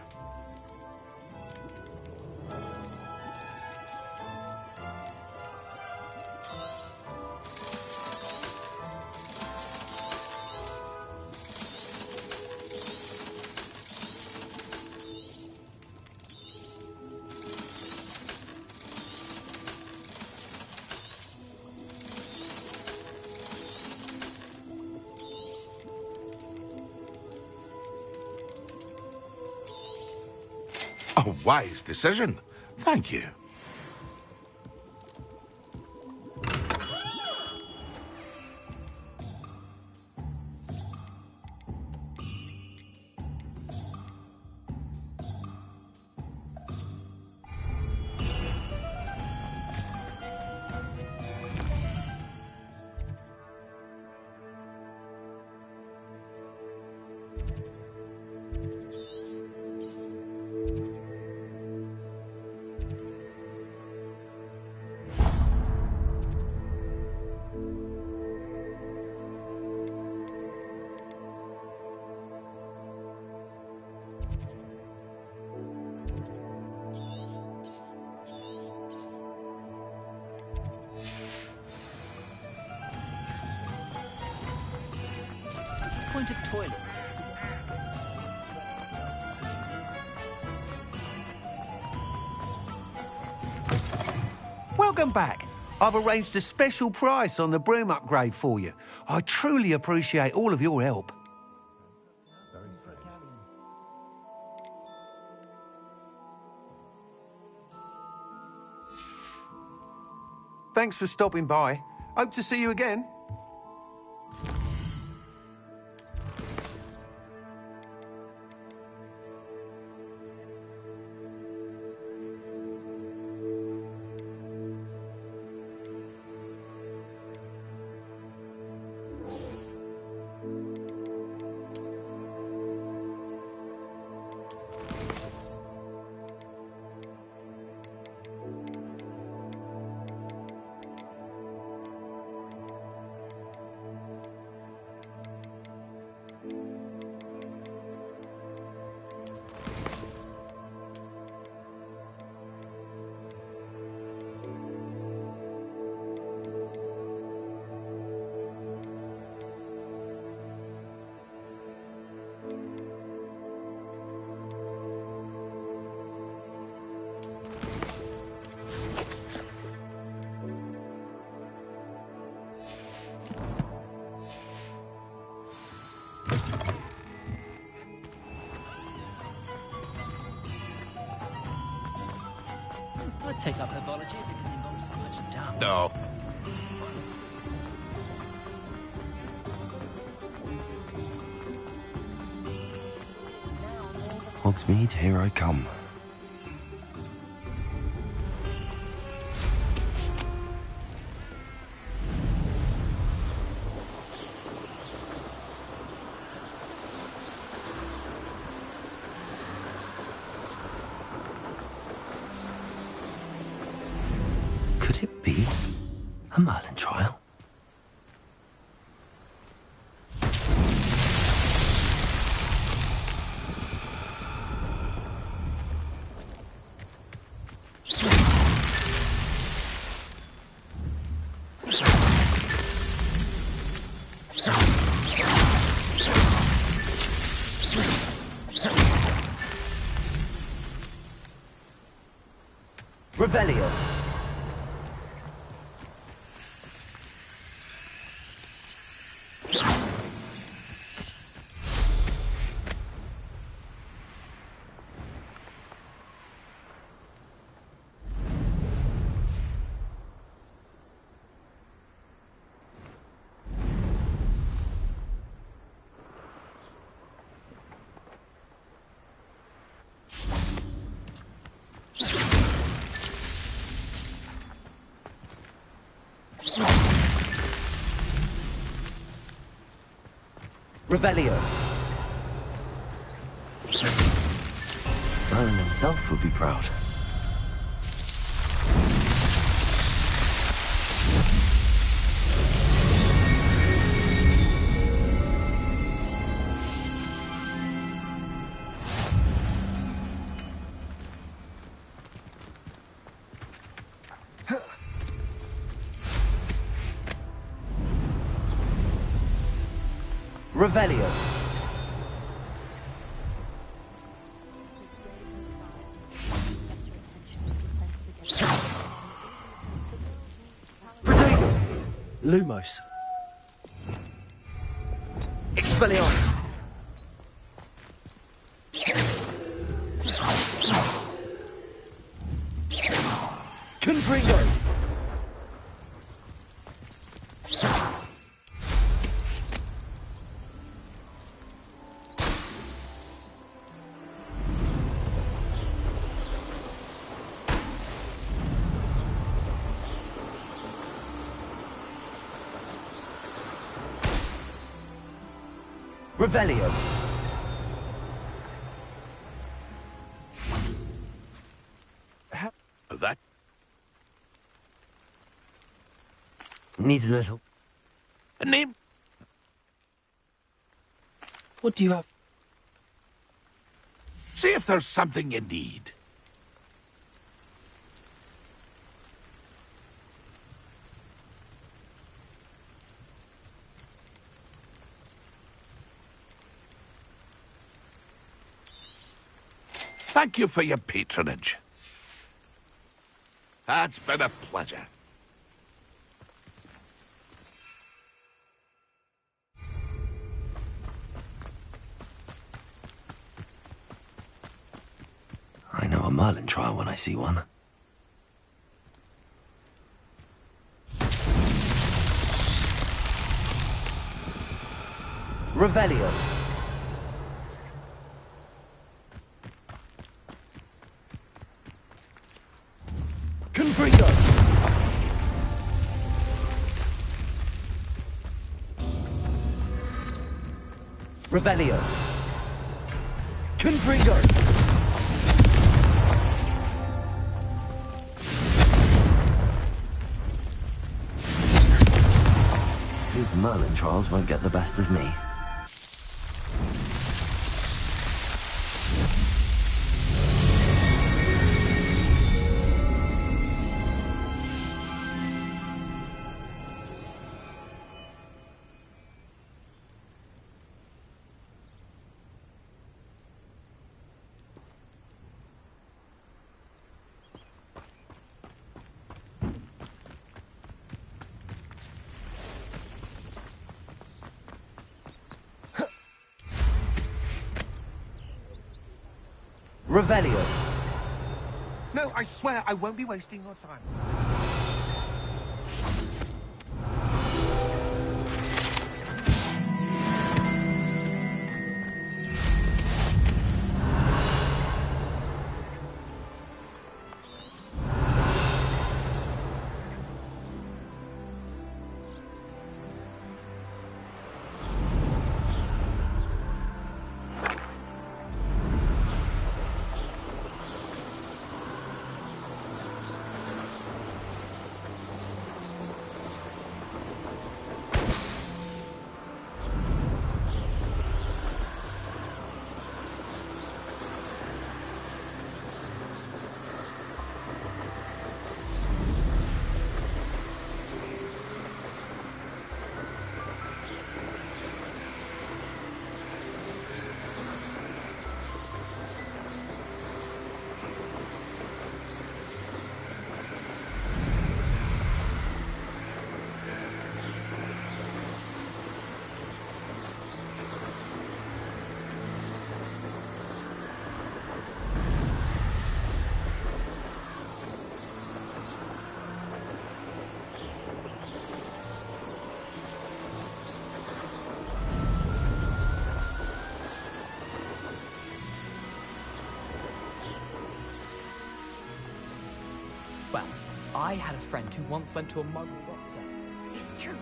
A wise decision. Thank you. Point of toilet. Welcome back. I've arranged a special price on the broom upgrade for you. I truly appreciate all of your help. Thanks for stopping by. Hope to see you again. I'd take up herbology if it didn't involve so much dung. No. Hogsmeade, here I come. Could it be a Merlin trial? Revelio. Revelio. Merlin himself would be proud. Revelio. Protego! Lumos. Expelliarmus. Confringo. Revelio. That Need a little. a name? What do you have? See if there's something you need. Thank you for your patronage. It's been a pleasure. I know a Merlin trial when I see one. Revelio. Confringo. Revelio. Confringo. His Merlin trials won't get the best of me. Revelio. No, I swear I won't be wasting your time. Well, I had a friend who once went to a muggle doctor. It's the truth.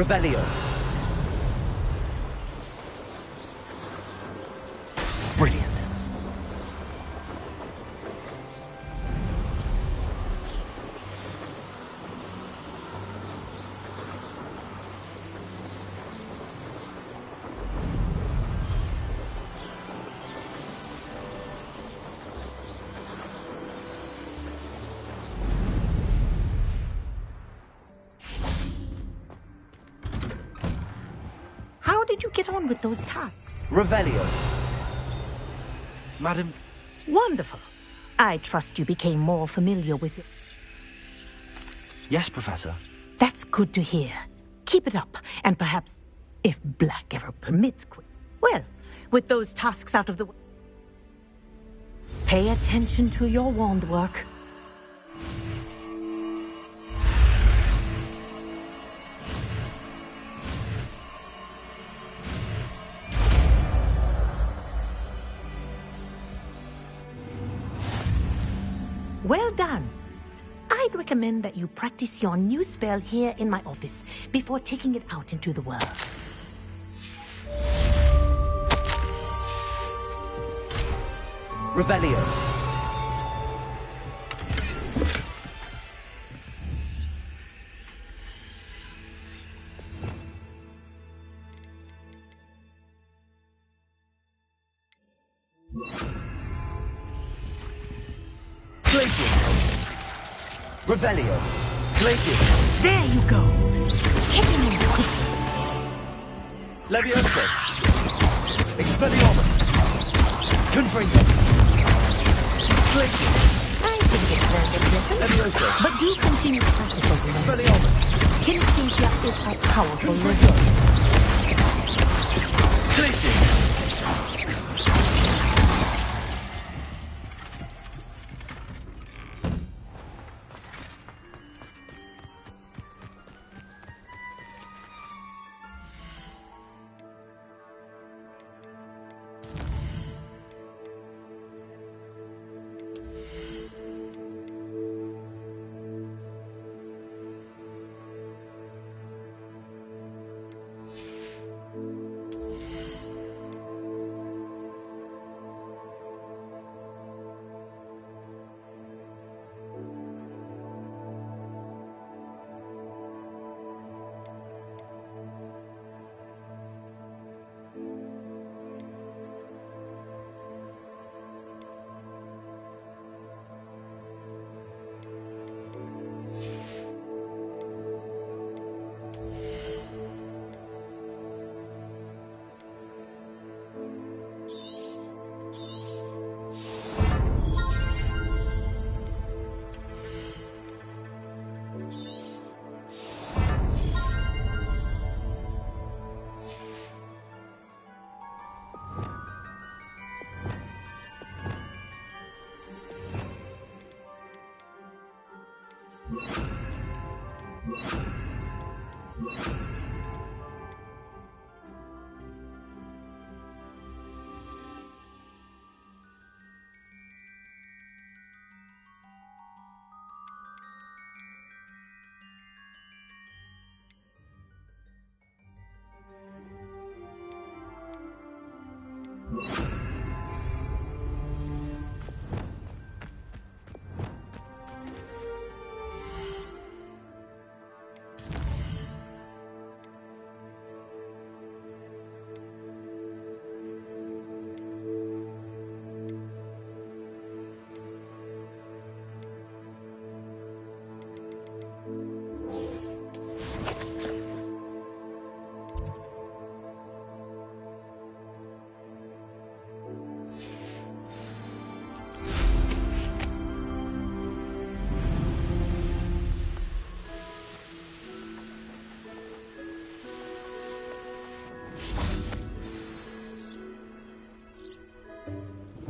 Revelio. Brilliant. How did you get on with those tasks? Revelio. Madam... Wonderful. I trust you became more familiar with it. Yes, Professor. That's good to hear. Keep it up, and perhaps, if Black ever permits, well, with those tasks out of the way, pay attention to your wand work. Well done. I'd recommend that you practice your new spell here in my office before taking it out into the world. Revelio. Revelio. Glacius. There you go. Hit him in quickly. Levioso. Expelliarmus. Confringo. Glacius. I think it's very impressive. Levioso. But do continue to practice those levels. Expelliarmus. Kinesthesia is a powerful weapon. Glacius.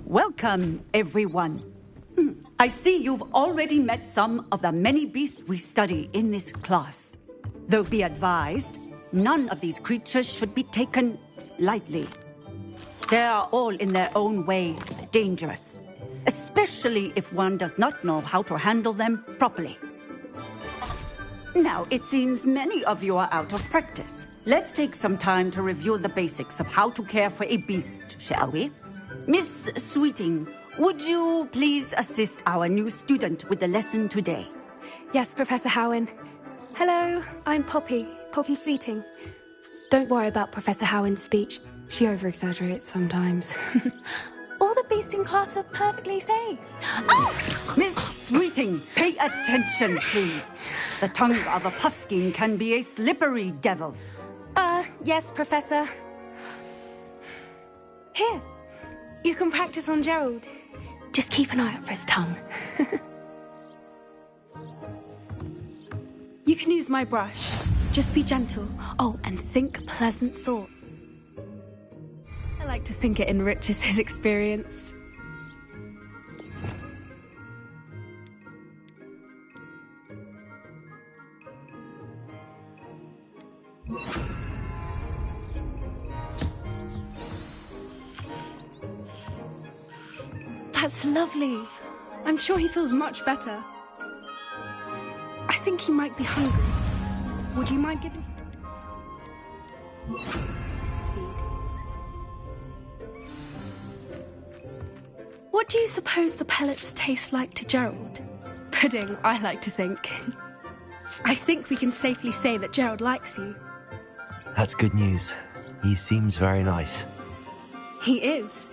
Welcome, everyone. I see you've already met some of the many beasts we study in this class. Though be advised, none of these creatures should be taken lightly. They are all in their own way dangerous, especially if one does not know how to handle them properly. Now, it seems many of you are out of practice. Let's take some time to review the basics of how to care for a beast, shall we? Miss Sweeting, would you please assist our new student with the lesson today? Yes, Professor Howen. Hello, I'm Poppy Sweeting. Don't worry about Professor Howen's speech. She over-exaggerates sometimes. All the beasts in class are perfectly safe. Oh! Miss Sweeting, pay attention, please. The tongue of a puffskein can be a slippery devil. Yes, Professor. Here, you can practice on Gerald. Just keep an eye out for his tongue. You can use my brush. Just be gentle. Oh, and think pleasant thoughts. I like to think it enriches his experience. That's lovely. I'm sure he feels much better. I think he might be hungry. Would you mind giving him feed? What do you suppose the pellets taste like to Gerald? Pudding, I like to think. I think we can safely say that Gerald likes you. That's good news. He seems very nice. He is.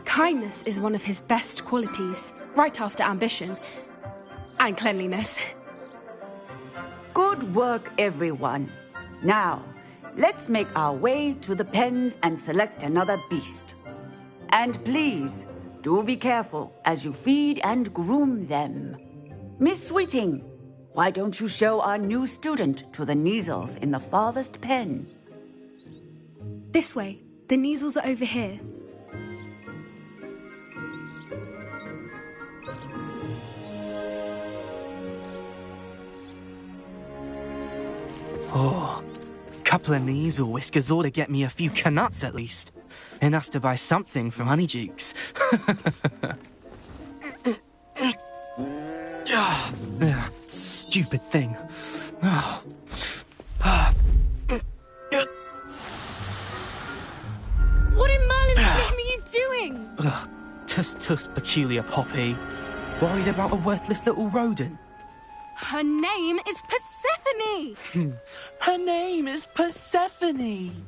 Kindness is one of his best qualities, right after ambition. And cleanliness. Good work, everyone. Now, let's make our way to the pens and select another beast. And please, do be careful as you feed and groom them. Miss Sweeting, why don't you show our new student to the Neasels in the farthest pen? This way. The Neasels are over here. Oh, couple of Neasel whiskers ought to get me a few canuts at least. Enough to buy something from Honeydukes. Stupid thing. What in Merlin's name are you doing? Tuss, peculiar Poppy. Worried about a worthless little rodent. Her name is Persephone! Her name is Persephone!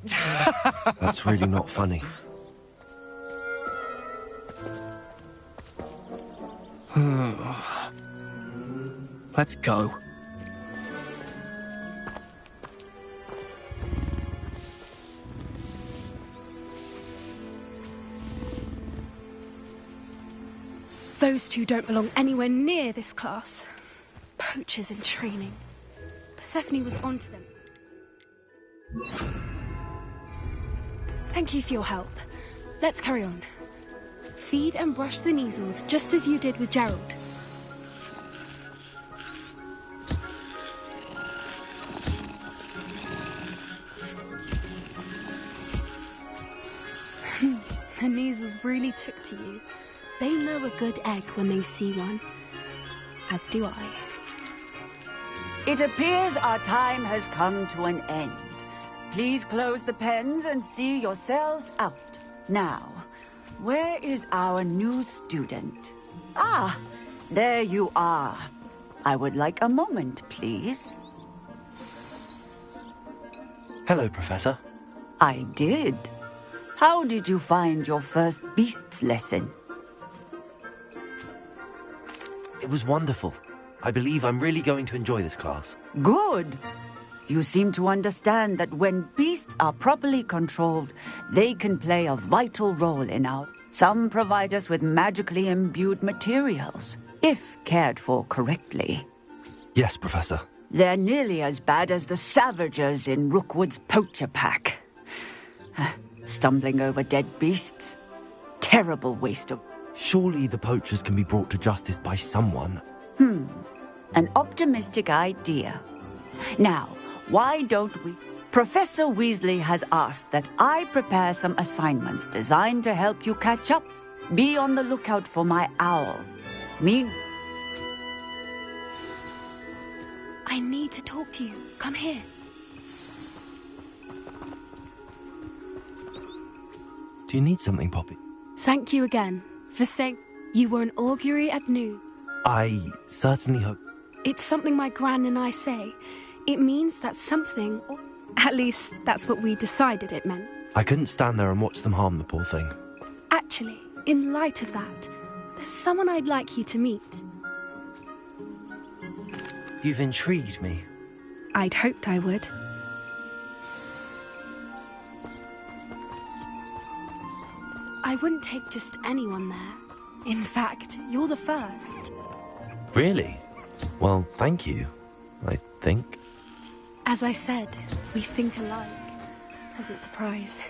That's really not funny. Let's go. Those two don't belong anywhere near this class. Poachers in training. Persephone was onto them. Thank you for your help. Let's carry on. Feed and brush the Neasels just as you did with Gerald. The Neasels really took to you. They know a good egg when they see one. As do I. It appears our time has come to an end. Please close the pens and see yourselves out. Now, where is our new student? Ah, there you are. I would like a moment, please. Hello, Professor. I did. How did you find your first beasts lesson? It was wonderful. I believe I'm really going to enjoy this class. Good. You seem to understand that when beasts are properly controlled, they can play a vital role in our... Some provide us with magically imbued materials, if cared for correctly. Yes, Professor. They're nearly as bad as the Savagers in Rookwood's poacher pack. Stumbling over dead beasts. Terrible waste of... Surely the poachers can be brought to justice by someone. An optimistic idea. Now, why don't we... Professor Weasley has asked that I prepare some assignments designed to help you catch up. Be on the lookout for my owl. I need to talk talk to you. Come here. Do you need something, Poppy? Thank you again for saying you were an augury at noon. I certainly hope... It's something my gran and I say. It means that something, or at least that's what we decided it meant. I couldn't stand there and watch them harm the poor thing. Actually, in light of that, there's someone I'd like you to meet. You've intrigued me. I'd hoped I would. I wouldn't take just anyone there. In fact, you're the first. Really? Well, thank you, I think. As I said, we think alike. Pleasant surprise.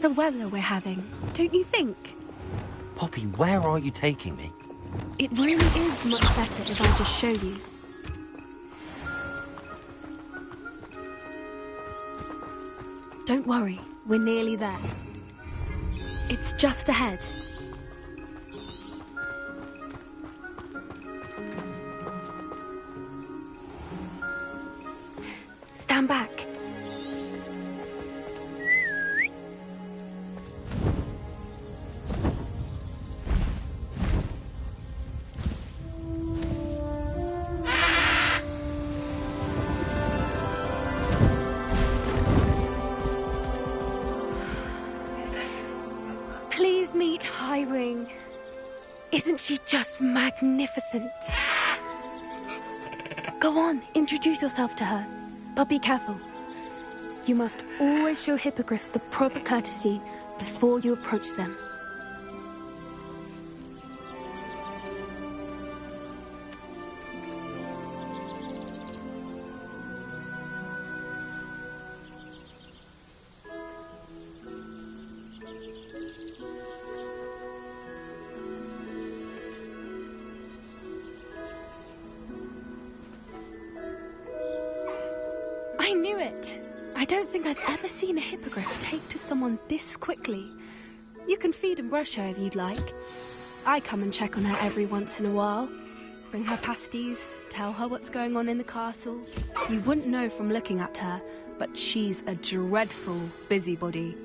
The weather we're having, don't you think? Poppy, where are you taking me? It really is much better if I just show you. Don't worry, we're nearly there. It's just ahead. Stand back. Please meet Highwing. Isn't she just magnificent? Go on, introduce yourself to her. But be careful. You must always show hippogriffs the proper courtesy before you approach them. I knew it. I don't think I've ever seen a hippogriff take to someone this quickly. You can feed and brush her if you'd like. I come and check on her every once in a while. Bring her pasties, tell her what's going on in the castle. You wouldn't know from looking at her, but she's a dreadful busybody.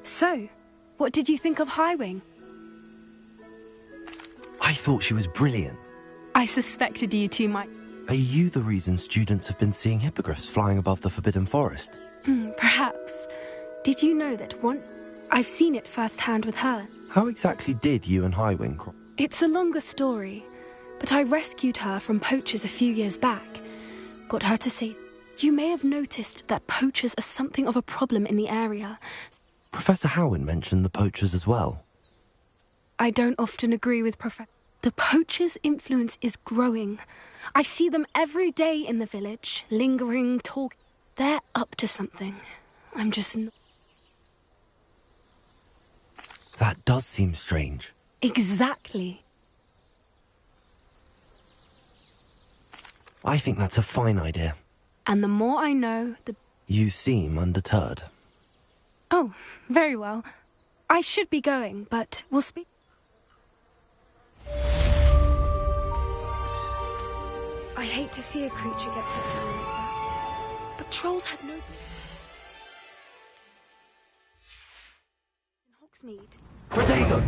So, what did you think of Highwing? I thought she was brilliant. I suspected you two might... Are you the reason students have been seeing hippogriffs flying above the Forbidden Forest? Perhaps. Did you know that once... I've seen it firsthand with her. How exactly did you and Highwing cross? It's a longer story, but I rescued her from poachers a few years back. Got her to safety. You may have noticed that poachers are something of a problem in the area. Professor Howin mentioned the poachers as well. I don't often agree with Professor... The poachers' influence is growing. I see them every day in the village, lingering, talking. They're up to something. I'm just not... That does seem strange. Exactly. I think that's a fine idea. And the more I know, the... You seem undeterred. Oh, very well. I should be going, but we'll speak... I hate to see a creature get put down like that. But trolls have no... In Hogsmeade. Protego!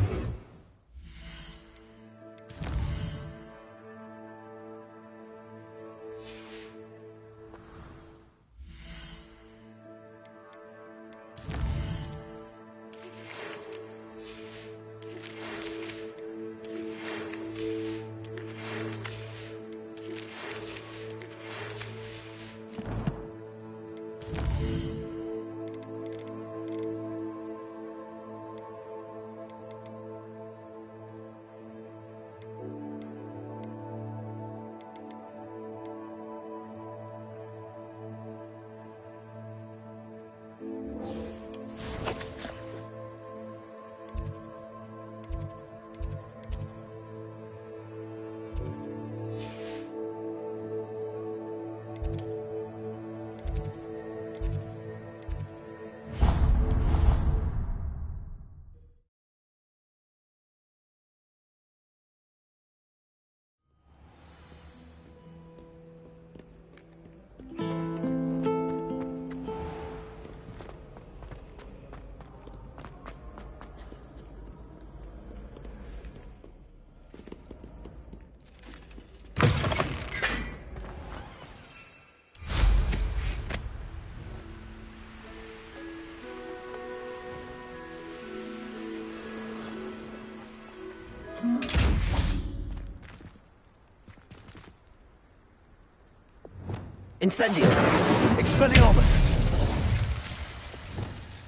Incendio! Expelliarmus!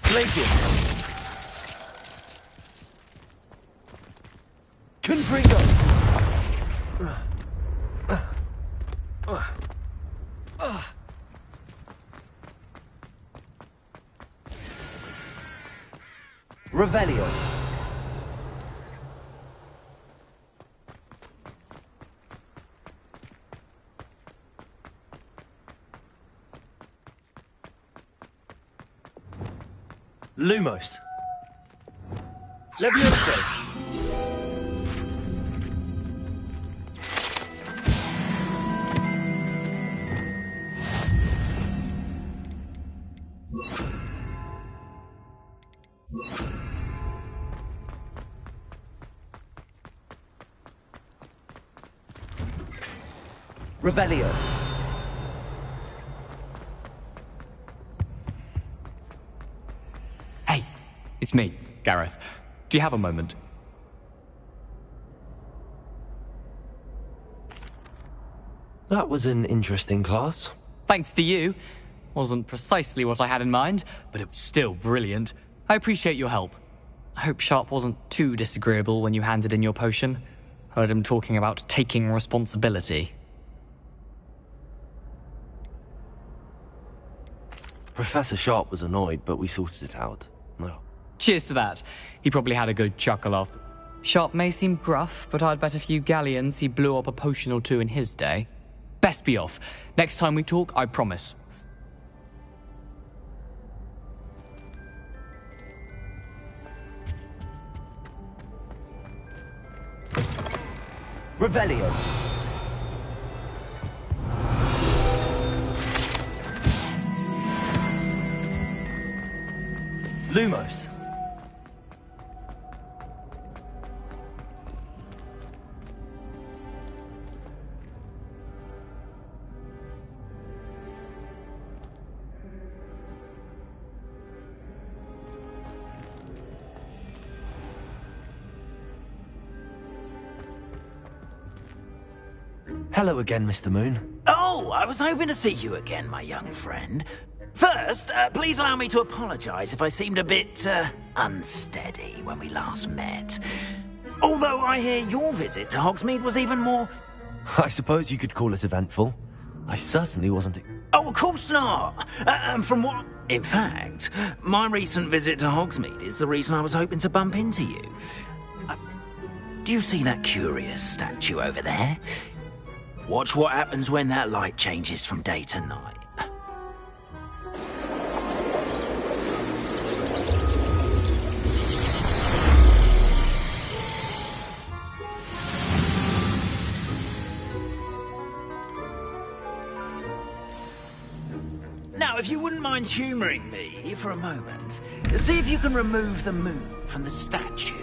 Glacius! Confringo! Revelio! Lumos. Levioso. Revelio. It's me, Gareth. Do you have a moment? That was an interesting class. Thanks to you. Wasn't precisely what I had in mind, but it was still brilliant. I appreciate your help. I hope Sharp wasn't too disagreeable when you handed in your potion. Heard him talking about taking responsibility. Professor Sharp was annoyed, but we sorted it out. No. Cheers to that. He probably had a good chuckle after. Sharp may seem gruff, but I'd bet a few galleons he blew up a potion or two in his day. Best be off. Next time we talk, I promise. Revelio. Lumos. Hello again, Mr. Moon. Oh, I was hoping to see you again, my young friend. First, please allow me to apologise if I seemed a bit, unsteady when we last met. Although I hear your visit to Hogsmeade was even more... I suppose you could call it eventful. I certainly wasn't... Oh, of course not! From what... In fact, my recent visit to Hogsmeade is the reason I was hoping to bump into you. Do you see that curious statue over there? Watch what happens when that light changes from day to night. Now, if you wouldn't mind humouring me for a moment, see if you can remove the moon from the statue.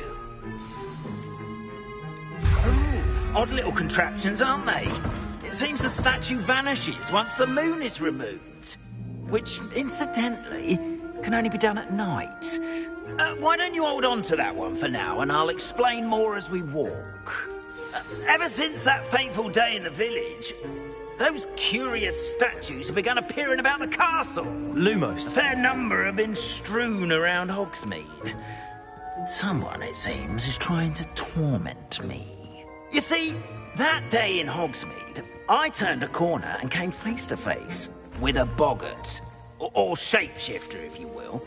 Odd little contraptions, aren't they? It seems the statue vanishes once the moon is removed. Which, incidentally, can only be done at night. Why don't you hold on to that one for now, and I'll explain more as we walk. Ever since that fateful day in the village, those curious statues have begun appearing about the castle. Lumos. A fair number have been strewn around Hogsmeade. Someone, it seems, is trying to torment me. You see, that day in Hogsmeade, I turned a corner and came face to face with a boggart, or shapeshifter, if you will,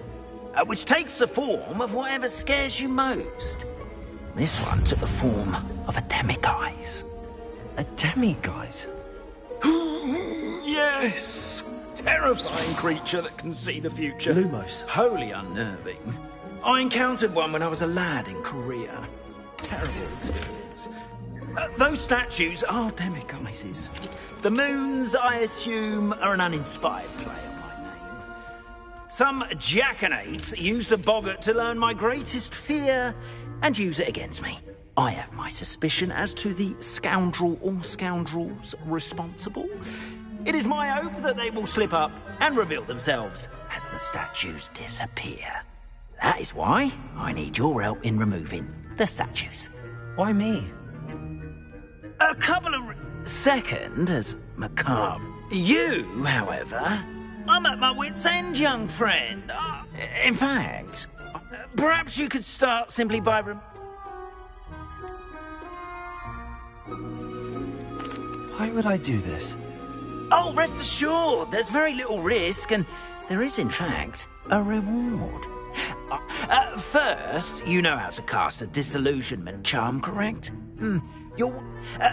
which takes the form of whatever scares you most. This one took the form of a demiguise. A demiguise? Yes! Terrifying creature that can see the future. Lumos. Wholly unnerving. I encountered one when I was a lad in Korea. Terrible experience. Those statues are demiguises. The moons, I assume, are an uninspired play on my name. Some jackanapes used a boggart to learn my greatest fear and use it against me. I have my suspicion as to the scoundrel or scoundrels responsible. It is my hope that they will slip up and reveal themselves as the statues disappear. That is why I need your help in removing the statues. Why me? A couple of second as macabre. You, however, I'm at my wit's end, young friend. In fact, perhaps you could start simply by Why would I do this? Oh, rest assured, there's very little risk, and there is, in fact, a reward. First, you know how to cast a disillusionment charm, correct?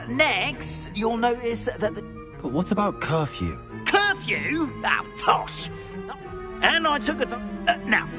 Next, you'll notice that the... But what about curfew? Curfew? Oh, tosh! And I took advantage... now...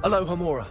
Hello, Hamura.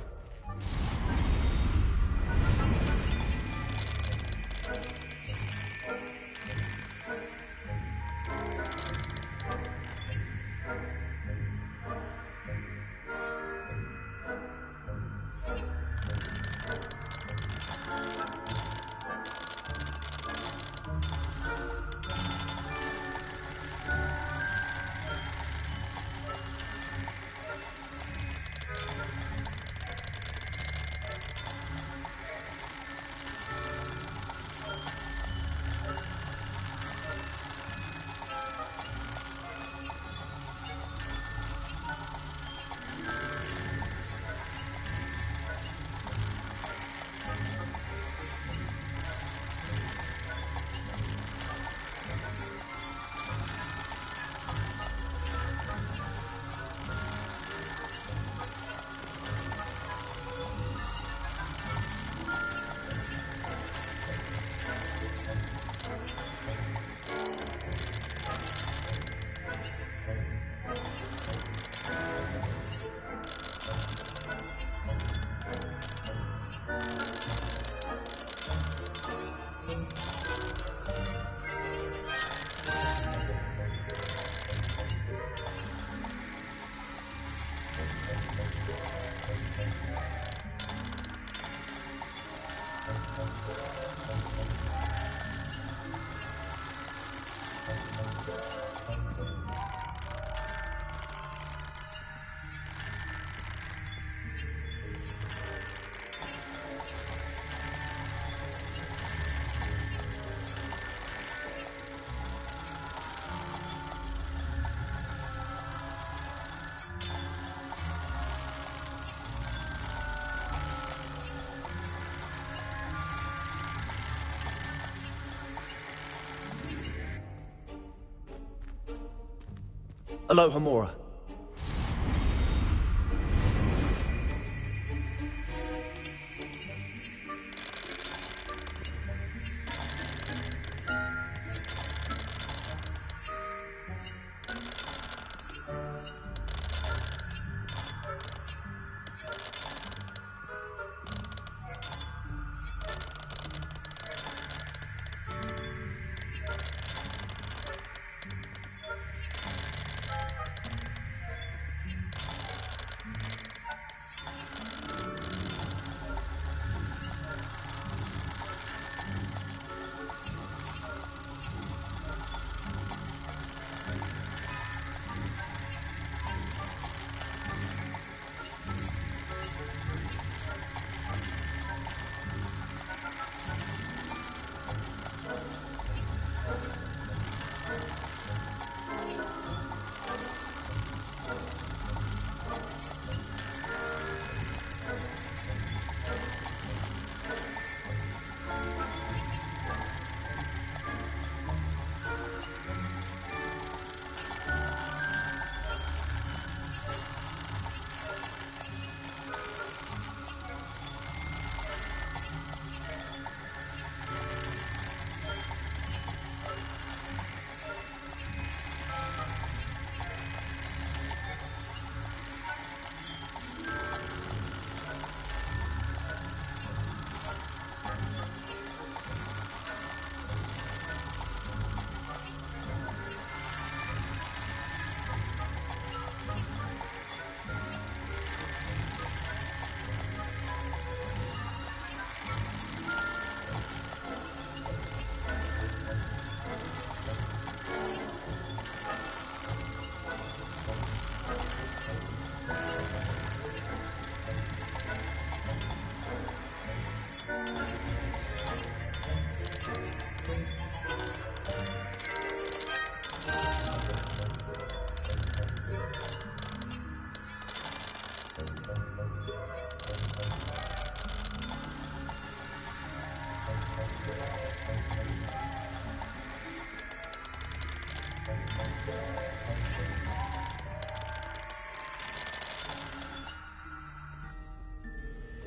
Hello, Hamura.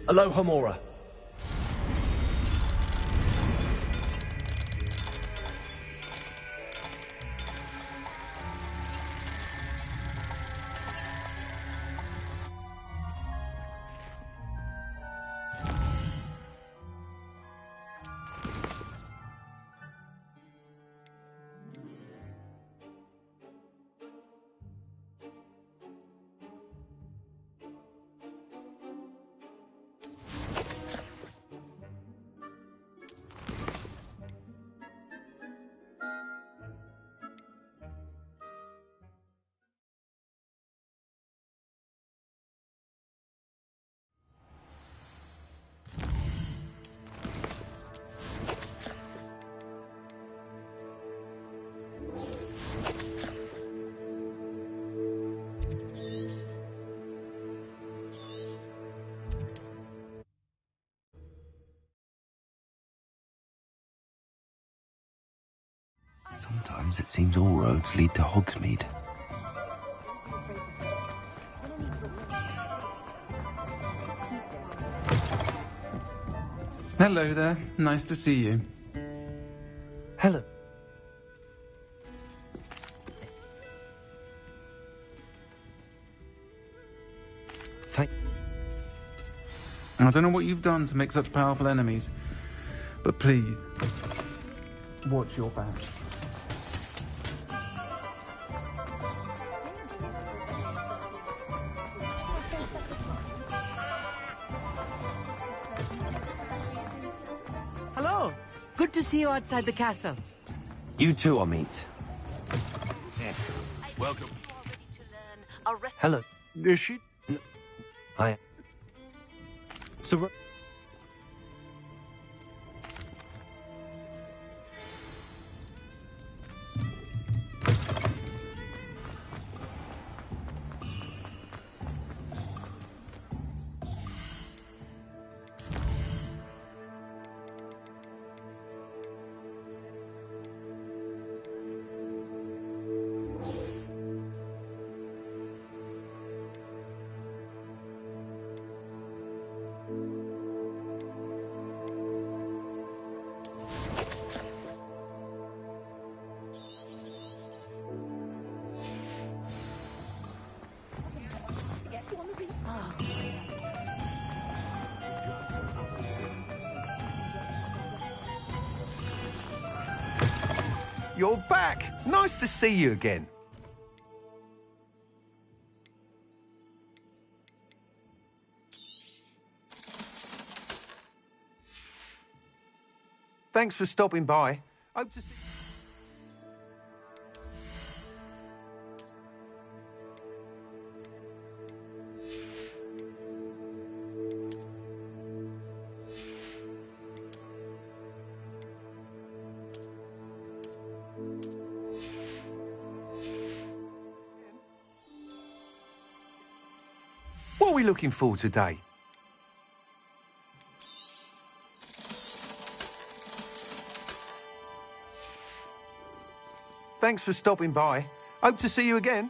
Hello, Homora. Sometimes it seems all roads lead to Hogsmeade. Hello there. Nice to see you. Hello. I don't know what you've done to make such powerful enemies, but please, watch your back. Hello. Good to see you outside the castle. You too, Amit. Welcome. Hello. Is she? No. Hi. So. You're back. Nice to see you again. Thanks for stopping by. Hope to see you. What are we looking for today? Thanks for stopping by. Hope to see you again.